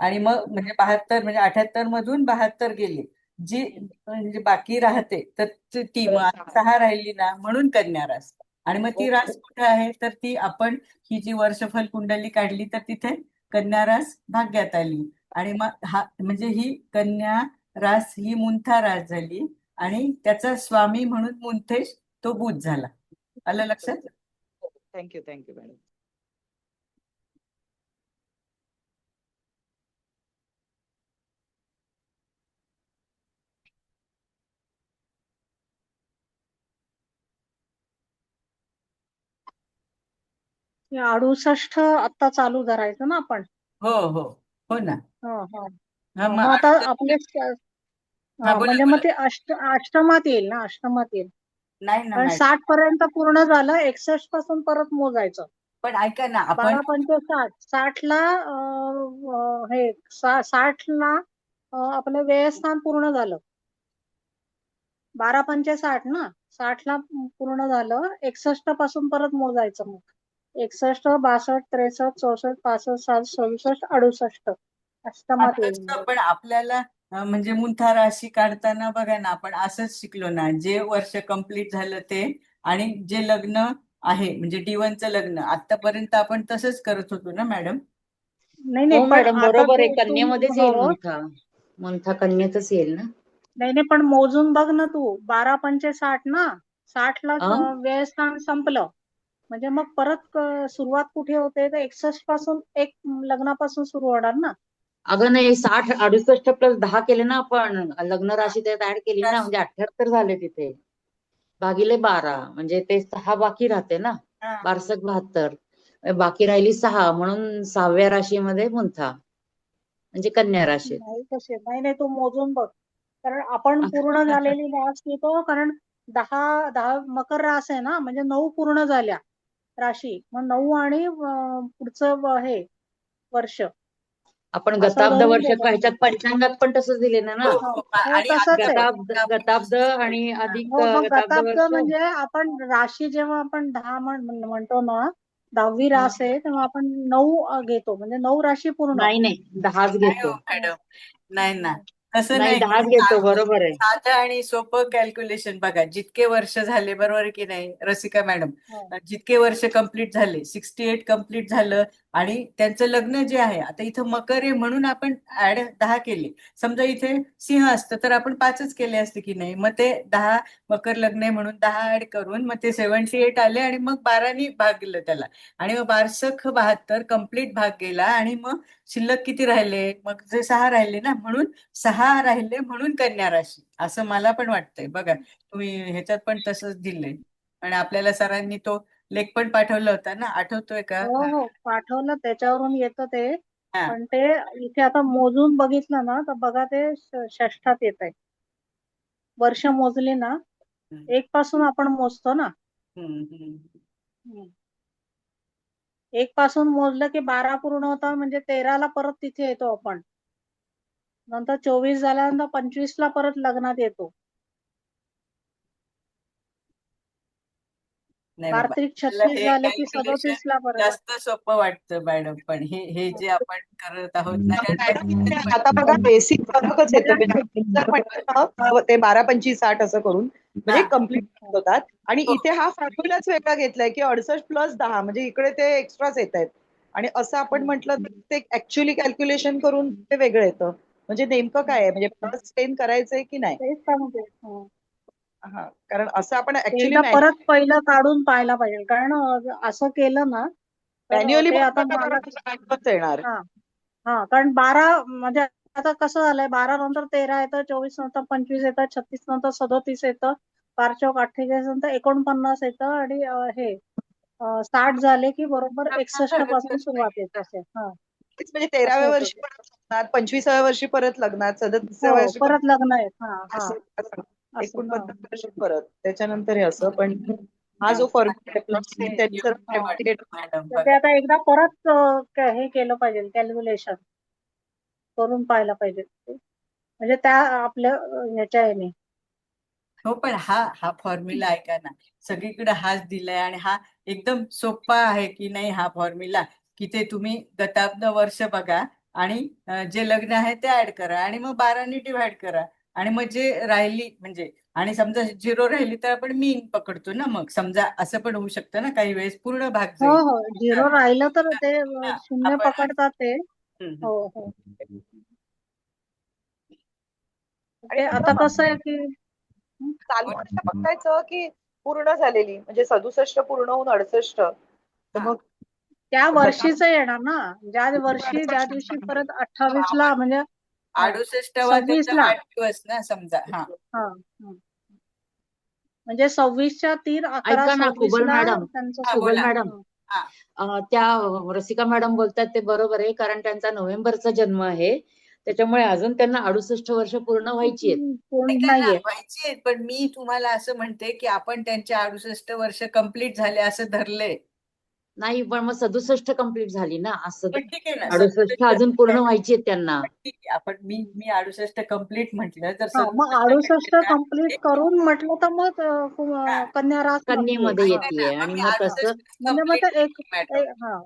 आणि मग म्हणजे 72 म्हणजे 78 मधून 72 गेले, जी म्हणजे बाकी राहते तर ती मग 6 राहिली ना, म्हणून कन्या रास. आणि मग ती रास कुठे आहे? तर ती आपण ही जी वर्षफल कुंडली काढली तर तिथे कन्या रास भाग्यात आली. आणि मग हा म्हणजे ही कन्या रास ही मुंथा रास झाली आणि त्याचा स्वामी म्हणून मुंथेश तो बुध झाला. आलं लक्षात? Thank you madam. हे 68 आता चालू धरायचं ना आपण. हो हो हो ना. हो हो. हा, मग आता आपले हा, बोला म्हणजे मग बोला. ते अष्टमात येईल ना, अष्टमात येईल. नाही ना कारण मॅडम, 60 पर्यंत पूर्ण झालं, 61 पासून परत मोजायचं. पण ऐका ना, आपण 12 पंचे 60, 60 ला हे 60 ला आपलं व्ययस्थान पूर्ण झालं. 12 पंचे 60 ना, 60 ला पूर्ण झालं, 61 पासून परत मोजायचं. मग 61, 62, 63, 64, 65, 66, 67, 68 अष्टमात येईल. आता पण आपल्याला म्हणजे मुंथा राशी काढताना बघा ना, आपण असंच शिकलो ना, जे वर्ष कंप्लीट झालं ते आणि जे लग्न आहे म्हणजे D1चं लग्न आतापर्यंत आपण तसंच करत होतो ना मॅडम? नाही हो नाही, पण मॅडम, आता बरोबर आहे. तू कन्येमध्येच येईल हो. मुंथा. मुंथा कन्येतच येईल ना. नाही पण मोजून बघ ना तू, 12 पंचे 60 ना, 60 ला व्ययस्थान संपलं म्हणजे मग परत सुरुवात कुठे होते? तर 61 पासून एक लग्नापासून सुरू होणार ना. अगं नाही, 60 68 प्लस 10 केले ना आपण, लग्न राशी त्यात ऍड केली ना, म्हणजे 78 झाले तिथे. भागिले 12 म्हणजे ते 6 बाकी राहते ना, 12 72 बाकी राहिली 6, म्हणून 6व्या राशीमध्ये मुंथा म्हणजे कन्या राशीत. नाही कसे, नाही तू मोजून बघ, कारण आपण पूर्ण झालेली रास घेतो. कारण 10 मकर रास आहे ना, म्हणजे 9 पूर्ण झाल्या राशी, मग 9 आणि पुढचं हे वर्ष आपण असं गताब्द धरून वर्ष घेतो. ह्याच्यात पंचांगात पण तसंच दिले ना. हो, हो, आणि तसंच आहे. गताब्द आणि अधिक हो, मग गताब्द गताब्द वर्ष. म्हणजे आपण राशी जेव्हा आपण 10 म्हणतो ना, 10वी रास आहे तेव्हा आपण 9 घेतो, म्हणजे 9 राशी पूर्ण. नाही 10च नाही हो घेतो. मॅडम, नाही ना, तसं नाही नाही. 10च घेतो, बरोबर आहे. साधं आणि सोपं कॅल्क्युलेशन बघा, जितके वर्ष झाले, बरोबर आहे की नाही रसिका मॅडम? जितके वर्ष कंप्लीट झाले, 68 कंप्लीट झालं आणि त्यांचं लग्न जे आहे, आता इथं मकर आहे म्हणून आपण ऍड 10 केले. समजा इथे सिंह असतं तर आपण 5च केले असते की नाही? मग ते 10 मकर लग्न आहे म्हणून 10 ऍड करून मग ते 78 आले आणि मग 12नी भागलं त्याला, आणि मग 12 72 कंप्लीट भाग गेला आणि मग शिल्लक किती राहिले? मग जे 6 राहिले ना, म्हणून 6 राहिले म्हणून कन्या राशी, असं मला पण वाटतंय. बघा तुम्ही ह्याच्यात पण तसंच दिलंय आणि आपल्याला सरांनी तो लेख पण पाठवला होता ना, आठवतोय का? हो हो, पाठवलं, त्याच्यावरून येतं ते. हा. पण ते इथे आता मोजून बघितलं ना, तर बघा ते षष्ठात येत आहे. वर्ष मोजले ना, 1 पासून आपण मोजतो ना. 1 पासून मोजलं की 12 पूर्ण होतं, म्हणजे 13ला परत तिथे येतो आपण. नंतर 24 झाल्यानंतर 25ला परत लग्नात येतो. नाही बाबा, कार्तिक मला 36 हे झाले की कॅल्क्युलेशन 37ला परत. जास्त सोपं वाटतं मॅडम, पण हे जे आपण करत आहोत ना, आता बघा बेसिक फरकच येतो. म्हणजे ते 12 25 60 असं करून म्हणजे कम्प्लीट होतात. आणि इथे हा फॉर्म्युलाच वेगळा घेतलाय की 68 प्लस 10, म्हणजे इकडे ते एक्स्ट्राच येत आहेत. आणि असं आपण म्हटलं तर ते ऍक्च्युअली कॅल्क्युलेशन करून ते वेगळं येतं. म्हणजे नेमकं काय आहे, म्हणजे एक्सप्लेन करायचंय की नाही? तेच सांगते. हो. हा, कारण असं आपण ऍक्च्युअली एकदा परत पहिलं काढून पाहायला पाहिजे, कारण असं केलं ना तर मॅन्युअली ते आता येणार. हा, कारण 12 म्हणजे आता कसं झालंय, 12 नंतर 13 येतं, 24 नंतर 25 येतं, 36 नंतर 37 येतं, 12 चौक 48 नंतर 49 येतं, आणि हे 60 झाले की बरोबर 61 पासून सुरुवात येत असे. हा, म्हणजे 13व्या वर्षी परत लग्नात, 25व्या वर्षी परत लग्नात, 37व्या हो, वर्षी परत लग्न आहेत. हा हा, असं. असं. 49 वर्षी परत, त्याच्यानंतर हे असं. पण हा जो फॉर्म्युला तर ते आता एकदा परत हे केलं पाहिजे, कॅल्क्युलेशन करून पाहायला पाहिजे, म्हणजे त्या आपल्या ह्याच्या ह्याने. हो, पण हा फॉर्म्युला ऐका ना, सगळीकडे हाच दिलाय आणि हा एकदम सोपा आहे की नाही हा फॉर्म्युला, की ते तुम्ही गताब्द वर्ष बघा आणि जे लग्न आहे ते ऍड करा आणि मग 12ने डिव्हाइड करा आणि मग जे राहिली म्हणजे, आणि समजा 0 राहिली तर आपण मीन पकडतो ना, मग समजा असं पण होऊ शकतं ना काही वेळेस पूर्ण भाग हो जाईल. हो, झिरो राहिलं तर ते हा, शून्य आपण पकडतात ते. हम्म, हो हो. आणि ते आता पुन्हा कसं आहे की चालू वर्ष बघायचं की पूर्ण झालेली, म्हणजे 67 पूर्ण होऊन 68, तर मग त्या घट- वर्षीच येणार ना, ज्या वर्षी ज्या दिवशी परत 28ला म्हणजे 68वा त्यांचा 26ला. वाढदिवस ना समजा. हा हा हा. म्हणजे 26च्या 3/11 ऐका ना कुबल 26ला मॅडम, त्यांचं हा कुबल बोला. मॅडम, हा त्या रसिका मॅडम बोलतात ते बरोबर आहे, कारण त्यांचा नोव्हेंबरचा जन्म आहे, त्याच्यामुळे अजून त्यांना 68 वर्ष पूर्ण व्हायची आहेत. पूर्ण त्यांना नाहीये. व्हायची आहेत, पण मी तुम्हाला असं म्हणते की आपण त्यांचे 68 वर्ष कंप्लीट झाले असं धरलंय. नाही, पण मग 67 कंप्लीट झाली ना, असं पण ठीक आहे ना, 68 अजून पूर्ण व्हायची आहेत त्यांना. ठीक आहे, आपण मी 68 कंप्लीट म्हटलं तर हा, मग 68 कंप्लीट करून म्हटलं तर मग कन्या रास नाहीये. कन्येमध्ये हा. येतेय आणि मग हा. तसं म्हणजे मग ते हा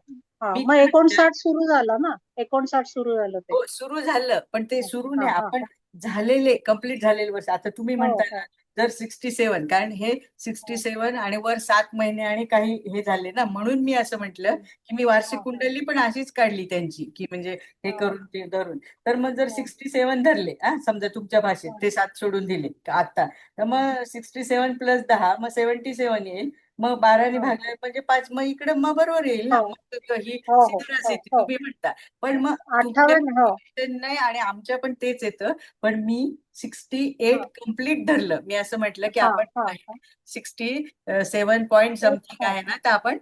हा, मी मग काय 59 सुरू झालं ना, 59 सुरू झालं ते. हो सुरू झालं, पण ते सुरू हा नाही, हा आपण झालेले कंप्लीट झालेले वर्ष. आता तुम्ही हो म्हणताय हो ना जर 67, कारण हे 67 आणि वर 7 महिने आणि काही हे झाले ना, म्हणून मी असं म्हटलं की मी वार्षिक कुंडली पण अशीच काढली त्यांची, की म्हणजे हे करून ते धरून. तर मग जर 67 धरले समजा तुमच्या भाषेत, ते 7 सोडून दिले आता, तर मग 67 + 10 मग 77 येईल. मग 12ने भागले म्हणजे 5, मग इकडे मग बरोबर येईल ना, हो मग ही हो हो सिद्धरास हो येते हो. तुम्ही म्हणता. पण मग तुमच्या 58 हो नाही आणि आमच्या पण तेच येतं, पण मी 68 कम्प्लीट धरलं. मी असं म्हटलं की हा आपण हा हा 67 पॉईंट समथिंग आहे ना, तर आपण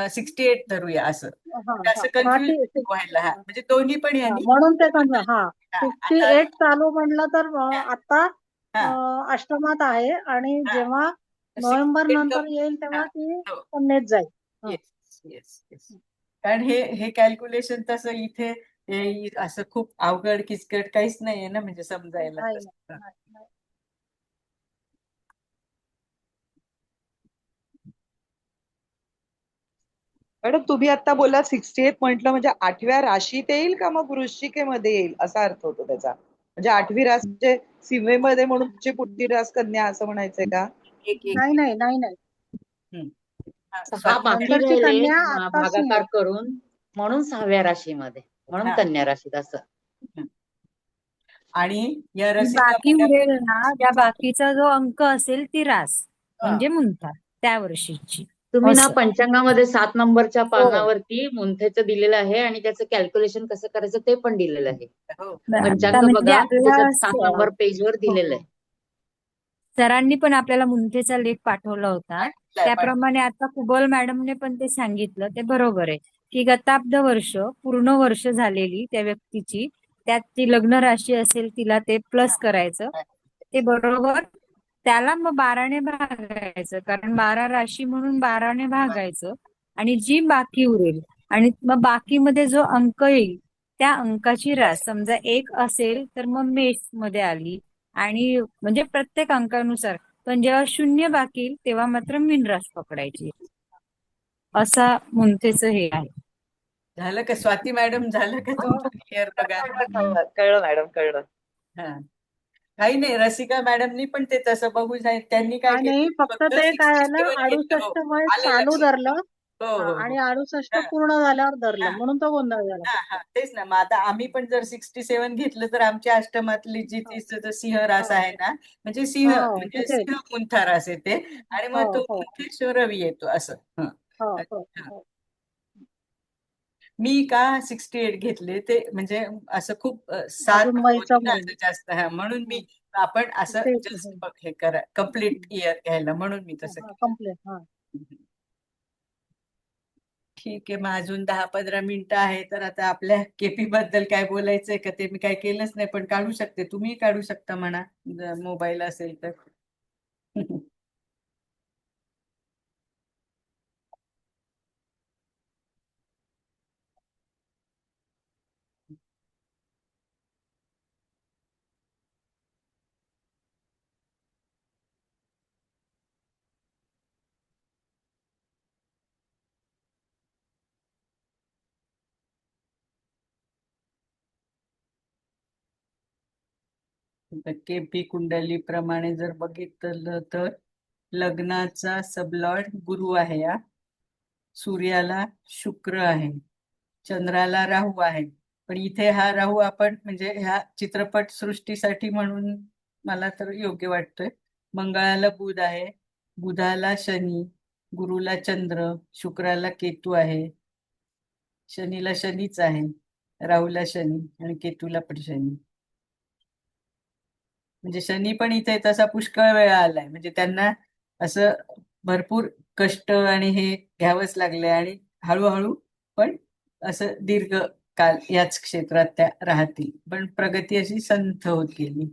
68 धरूया असं. हा म्हणजे हा असं हा कन्फ्युज ठीक व्हायला. म्हणजे दोन्ही पण हा, यांनी म्हणून ते समजा हा आता 68 चालू म्हणलं तर आता हा अष्टमात आहे आणि हा जेव्हा नोव्हेंबर 68 नंतर येईल तेव्हा ती हो कन्येत जाईल. हा. Yes yes yes. कारण हे कॅल्क्युलेशन तसं इथे असं खूप अवघड किचकट काहीच नाहीये ना, म्हणजे समजायला नाही तसं. नाही नाही. मॅडम तुम्ही आता बोला 68 म्हटलं म्हणजे 8व्या राशीत येईल का मग वृश्चिकेमध्ये येईल, असा अर्थ होतो त्याचा. म्हणजे 8वी रास म्हणजे सीमेमध्ये म्हणून तुमची पुढची रास कन्या, असं म्हणायचंय का? नाही नाही नाही नाही. हम्म. 6 बाकी नंतरची राहिले कन्या आता सिंह. भागाकार करून, म्हणून 6व्या राशीमध्ये, म्हणून हा. कन्या राशीत असं. आणि या जी रसिका बाकी मॅडम उरेल ना, त्या बाकीचा जो अंक असेल ती रास म्हणजे मुंथा त्या वर्षीची. तुम्ही ना असं पंचांगामध्ये 7 नंबरच्या हो पानावरती मुंथेचं दिलेलं आहे आणि त्याचं कॅल्क्युलेशन कसं करायचं ते पण दिलेलं आहे. हो आता पंचांग म्हणजे बघा, आपल्याला त्याच्यात 7 नंबर पेजवर दिलेलं आहे. सरांनी पण आपल्याला मुंथेचा लेख पाठवला होता. पाठवलाय. त्याप्रमाणे आता कुबल मॅडमने पण ते सांगितलं, ते बरोबर आहे की गताब्द वर्ष पूर्ण वर्ष झालेली त्या व्यक्तीची, त्यात ती लग्न राशी असेल तिला ते प्लस करायचं, ते बरोबर. त्याला मग 12ने भागायचं, कारण 12 राशी म्हणून 12ने भागायचं आणि जी बाकी उरेल आणि मग बाकीमध्ये जो अंक येईल त्या अंकाची रास, समजा 1 असेल तर मग मेष मध्ये आली आणि म्हणजे प्रत्येक अंकानुसार. पण जेव्हा 0 बाकी येईल तेव्हा मात्र मीन रास पकडायची. असा मुंथेचं हे आहे. झालं का स्वाती मॅडम, झालं का तुमचं क्लिअर? बघा कळलं मॅडम, कळलं. हा, काही नाही, रसिका मॅडमनी पण ते तसं बघू त्यांनी काय नाही, केलं, फक्त ते काय झालं 67 घेतलं. हो 68 वय आलं चालू लक्षात. धरलं हो हो हो आणि 68 हा, पूर्ण झाल्यावर धरलं, हा. म्हणून तो गोंधळ झाला हा फक्त. हा तेच ना. मग आता आम्ही पण जर 67 घेतलं तर आमच्या अष्टमातली जी तीच सिंह रास आहे ना, म्हणजे सिंह हो म्हणजे तिथे. सिंह मुंथा रास येते आणि हो मग तो हो मुंथेश्वर रवी येतो असं. हो हो हा. हो. मी का 68 घेतले ते म्हणजे असं खूप साथ अजून वयचा होती ना मुलगा. असं जास्त. म्हणून मी आपण असं तेच जस्ट हे करा कम्प्लीट इयर घ्यायला, म्हणून मी तसं केलं. कम्प्लीट. हा. ठीक आहे, मग अजून 10-15 मिनिटं आहे, तर आता आपल्या केपी बद्दल काय बोलायचंय का? ते मी काय केलंच नाही, पण काढू शकते, तुम्ही काढू शकता म्हणा, मोबाईल असेल तर. केपी कुंडली प्रमाणे जर बघितलं तर लग्नाचा सबलॉर्ड गुरु आहे या, सूर्याला शुक्र आहे, चंद्राला राहू आहे. पण इथे हा राहू आपण म्हणजे ह्या चित्रपट सृष्टीसाठी म्हणून मला तर योग्य वाटतोय. मंगळाला बुध आहे, बुधाला शनी, गुरुला चंद्र, शुक्राला केतू आहे, शनीला शनीच आहे, राहूला शनी आणि केतूला पण शनी. म्हणजे शनी पण इथे तसा पुष्कळ वेळा आलाय, म्हणजे त्यांना असं भरपूर कष्ट आणि हे घ्यावंच लागले आणि हळूहळू पण असं दीर्घ काल याच क्षेत्रात त्या राहतील, पण प्रगती अशी संथ होत गेली.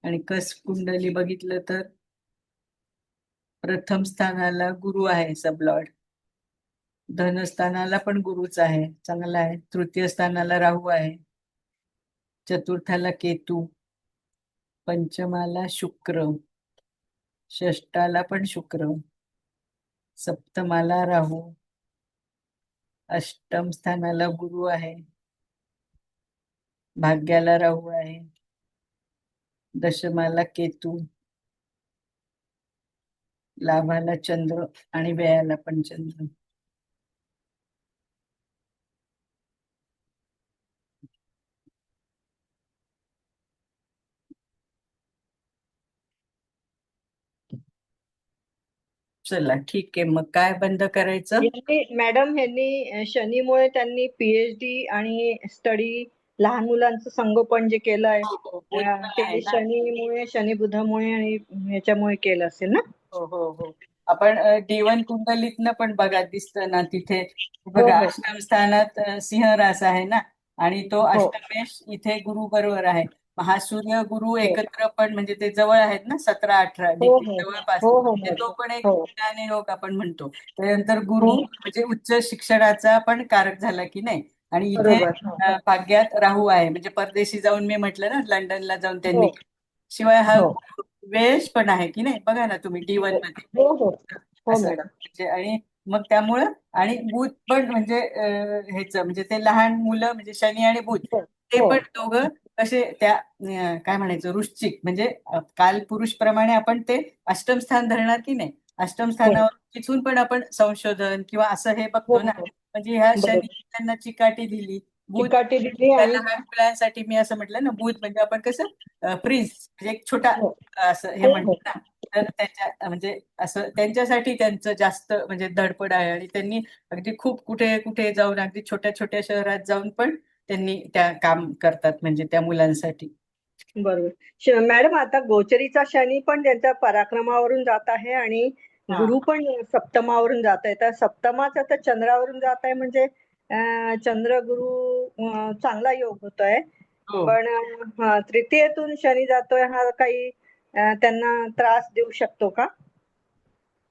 आणि कस कुंडली बघितलं तर प्रथम स्थानाला गुरु आहे सबलॉर्ड, धनस्थानाला पण गुरुच आहे, चांगला आहे. तृतीय स्थानाला राहू आहे, चतुर्थाला केतू, पंचमाला शुक्र, षष्टाला पण शुक्र, सप्तमाला राहू, अष्टम स्थानाला गुरु आहे, भाग्याला राहू आहे, दशमाला केतू, लाभाला चंद्र आणि व्ययाला पण चंद्र. चला ठीक आहे, मग काय बंद करायचं? मॅडम ह्यांनी शनीमुळे त्यांनी पीएचडी आणि स्टडी लहान मुलांचं संगोपन जे केलंय ते शनीमुळे, शनी बुधामुळे आणि ह्याच्यामुळे केलं असेल ना? हो हो हो. आपण D1 कुंडलीतनं पण बघा दिसतं ना तिथे बघा, अष्टम स्थानात सिंह रास आहे ना, आणि तो अष्टमेश इथे गुरु बरोबर आहे. हा सूर्य गुरु एकत्र पण म्हणजे ते जवळ आहेत ना, 17-18 डिग्री जवळपास, म्हणजे तो पण एक ज्ञान योग आपण म्हणतो. त्यानंतर गुरु म्हणजे उच्च शिक्षणाचा पण कारक झाला की नाही. आणि इथे भाग्यात राहू आहे, म्हणजे परदेशी जाऊन मी म्हटलं ना, लंडनला जाऊन त्यांनी, शिवाय हा वेश पण आहे की नाही, बघा ना तुम्ही D1 मध्ये असं म्हणजे. आणि मग त्यामुळं आणि बुध पण म्हणजे ह्याच म्हणजे ते लहान मुलं म्हणजे शनी आणि बुध ते पण दोघं कसे त्या काय म्हणायचं वृश्चिक म्हणजे काल पुरुष प्रमाणे आपण ते अष्टम स्थान धरणार की नाही. अष्टम स्थानावर तिथून पण आपण संशोधन किंवा असं हे बघतो ना, म्हणजे ह्या शनी त्यांना चिकाटी दिली. बुध लहान मुलांसाठी मी असं म्हटलं ना, बुध म्हणजे आपण कसं प्रिन्स म्हणजे एक छोटा असं हे म्हणतो ना, तर त्याच्या म्हणजे असं त्यांच्यासाठी त्यांचं जास्त म्हणजे धडपड आहे. आणि त्यांनी अगदी खूप कुठे कुठे जाऊन अगदी छोट्या छोट्या शहरात जाऊन पण त्यांनी त्या काम करतात म्हणजे त्या मुलांसाठी. बरोबर मॅडम, आता गोचरीचा शनी पण त्यांच्या पराक्रमावरून जात आहे आणि गुरु पण सप्तमावरून जात आहे. तर सप्तमाचा तर चंद्रावरून जात आहे, म्हणजे चंद्र गुरु चांगला योग होतोय. पण तृतीयेतून शनी जातोय, हा काही त्यांना त्रास देऊ शकतो का?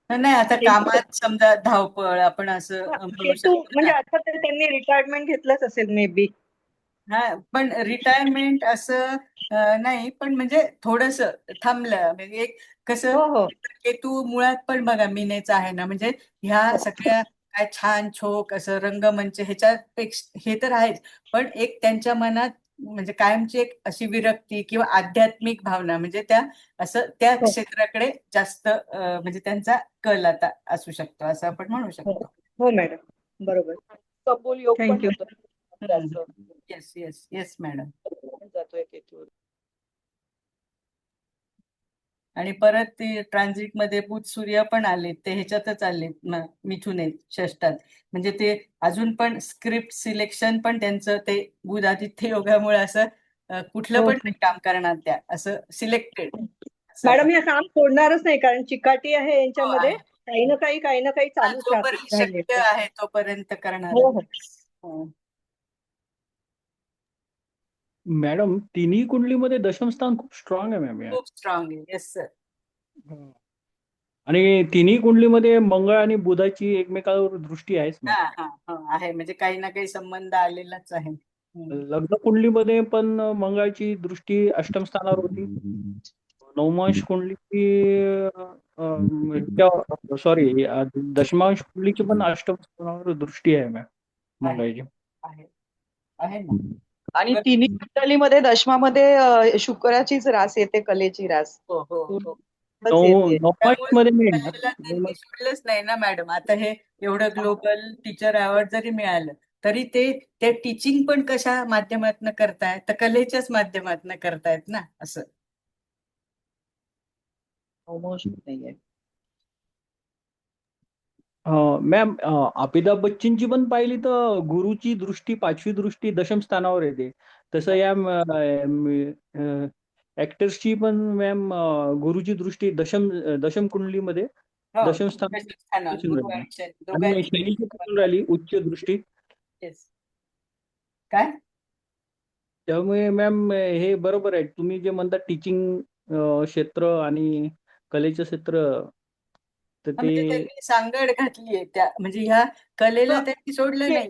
नाही, आता कामात समजा धावपळ आपण असं म्हणू शकतो म्हणजे आता तर त्यांनी रिटायरमेंट घेतलंच असेल मे बी. हा, पण रिटायरमेंट असं नाही, पण म्हणजे थोडस थांबलं म्हणजे एक कसं केतू मुळात पण बघा मीनेचा आहे ना, म्हणजे ह्या सगळ्या काय छान छोक असं रंगमंच ह्याच्यापेक्षा हे तर आहेच, पण एक त्यांच्या मनात म्हणजे कायमची एक अशी विरक्ती किंवा आध्यात्मिक भावना म्हणजे त्या असं त्या क्षेत्राकडे जास्त म्हणजे त्यांचा कल आता असू शकतो असं आपण म्हणू शकतो. हो मॅडम, बरोबर. कबूल योग पण होतो. Yes yes yes madam. जातोय केतू. आणि परत ते ट्रान्झिट मध्ये बुध सूर्य पण आले, ते ह्याच्यातच आले मिथुन षष्टात, म्हणजे ते अजून पण स्क्रिप्ट सिलेक्शन पण त्यांचं ते बुध आदित्य योगामुळे असं कुठलं पण काम करणार त्या असं सिलेक्टेड. मॅडम हे काम सोडणारच नाही, कारण चिकाटी आहे यांच्यामध्ये, काही ना काही चालूच जोपर्यंत शक्य आहे तोपर्यंत करणार. मॅडम तिन्ही कुंडलीमध्ये दशम स्थान खूप स्ट्रॉंग आहे मॅम. खूप स्ट्रॉंग आहे. Yes sir. आणि तिन्ही कुंडलीमध्ये मंगळ आणि बुधाची एकमेकांवर दृष्टी आहेच. आहे, म्हणजे काही ना काही संबंध आलेलाच आहे. लग्न कुंडलीमध्ये पण मंगळाची दृष्टी अष्टम स्थानावर होती. नवमांश कुंडलीची सॉरी दशमांश कुंडलीची पण अष्टम स्थानावर दृष्टी आहे मॅम मंगळाची. आहे ना. आणि तिन्ही कुंडलीमध्ये दशमामध्ये शुक्राचीच रास येते, कलेची रास. हो हो हो येते. मध्ये मिळणार. कलेला त्यांनी सोडलंच नाही ना मॅडम. आता हे एवढं ग्लोबल टीचर अवॉर्ड जरी मिळालं तरी ते टीचिंग पण कशा माध्यमातून करतायत, तर कलेच्याच माध्यमातून करतायत ना असं. नाहीये. मॅम अमिताभ बच्चनची पण पाहिली तर गुरुची दृष्टी, 5वी दृष्टी दशम स्थानावर येते. तसं या ऍक्टर्सची पण मॅम गुरुची दृष्टी दशम कुंडलीमध्ये हो, दशम स्थानावर दिसून गुरु राहिली. आणि शनी आणि दोघांची शनीची दिसून राहिली उच्च दृष्टी. Yes. काय त्यामुळे मॅम हे बरोबर आहे तुम्ही जे म्हणता, टीचिंग क्षेत्र आणि कलेचं क्षेत्र, तर हा, म्हणजे ते त्यांनी सांगड घातलीये त्या, म्हणजे ह्या कलेला त्यांनी सोडलं नाही.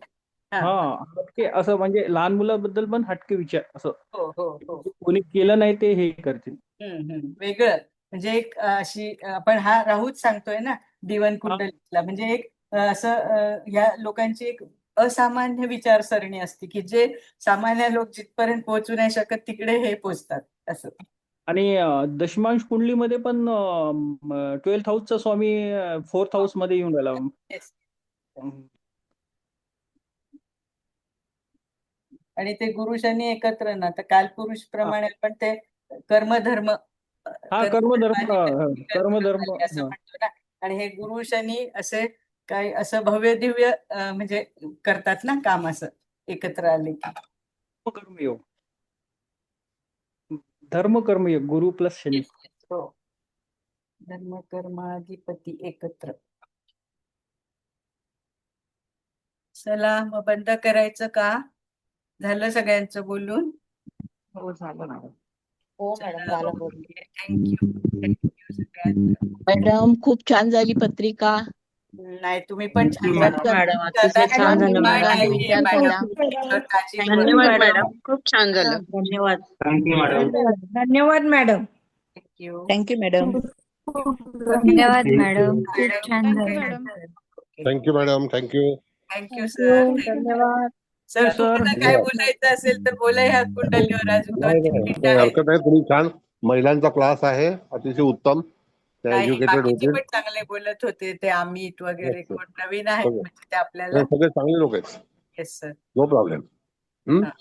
हा हटके असं, म्हणजे लहान मुलाबद्दल पण हटके विचार असं हो हो हो कोणी केलं नाही ते हे करतील. वेगळं, म्हणजे एक अशी आपण हा राहूच सांगतोय ना दिवन कुंडलीतला, म्हणजे एक असं या लोकांची एक असामान्य विचारसरणी असते की जे सामान्य लोक जिथपर्यंत पोहोचू नाही शकत तिकडे हे पोहोचतात असं. आणि दशमांश कुंडलीमध्ये पण 12th हाऊसचा स्वामी 4th हाऊस मध्ये येऊन राहिला. Yes. आणि ते गुरु शनी एकत्र ना, तर कालपुरुष प्रमाणे आपण ते कर्मधर्म कर्मधर्म असं म्हणतो ना. आणि हे गुरु शनी असे काही असं भव्य दिव्य म्हणजे करतात ना काम, असं एकत्र आले की. कर्मयोग, धर्म कर्मयोग, गुरु प्लस शनी. हो, धर्म कर्माधिपती एकत्र. चला मग बंद करायचं का? झालं सगळ्यांचं बोलून? हो झालं मॅडम. हो मॅडम झालं बोलून. थँक्यू सगळ्यांना. मॅडम खूप छान झाली पत्रिका. नाही, तुम्ही पण छान मॅडम अतिशय छान झालं मॅडम. धन्यवाद मॅडम, खूप छान झालं. धन्यवाद. धन्यवाद मॅडम. थँक्यू. Thank you madam. धन्यवाद मॅडम, खूप छान थँक्यू झालं. Madam. Thank you madam, thank you. Thank you sir. धन्यवाद. सर सर, तुम्हाला काय बोलायचं असेल तर बोला ह्या कुंडलीवर. अजून 2-3 मिनिटं नाही, आहेत. हरकत नाही. तुम्ही छान, महिलांचा क्लास आहे, अतिशय उत्तम. त्या नाही, एज्युकेटेड बाकीचे होते. पण चांगले बोलत होते, ते अमित वगैरे Yes, sir. कोण नवीन आहेत सगळे. म्हणजे ते आपल्याला. हे सगळे चांगले लोक आहेत. Yes sir. No problem.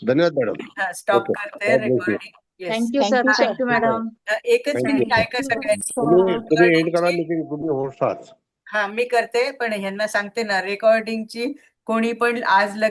धन्यवाद मॅडम. स्टॉप ओके, करते recording. Yes. Thank you sir. Thank you, sir. Thank you madam. एकच Thank you. मिनिट ऐका सगळ्यांनी. तुम्ही एंड करा रेकॉर्डिंगची मीटिंग, तुम्ही होस्ट आहात. हा मी करते, पण ह्यांना सांगते ना रेकॉर्डिंगची कोणी पण आज लगेच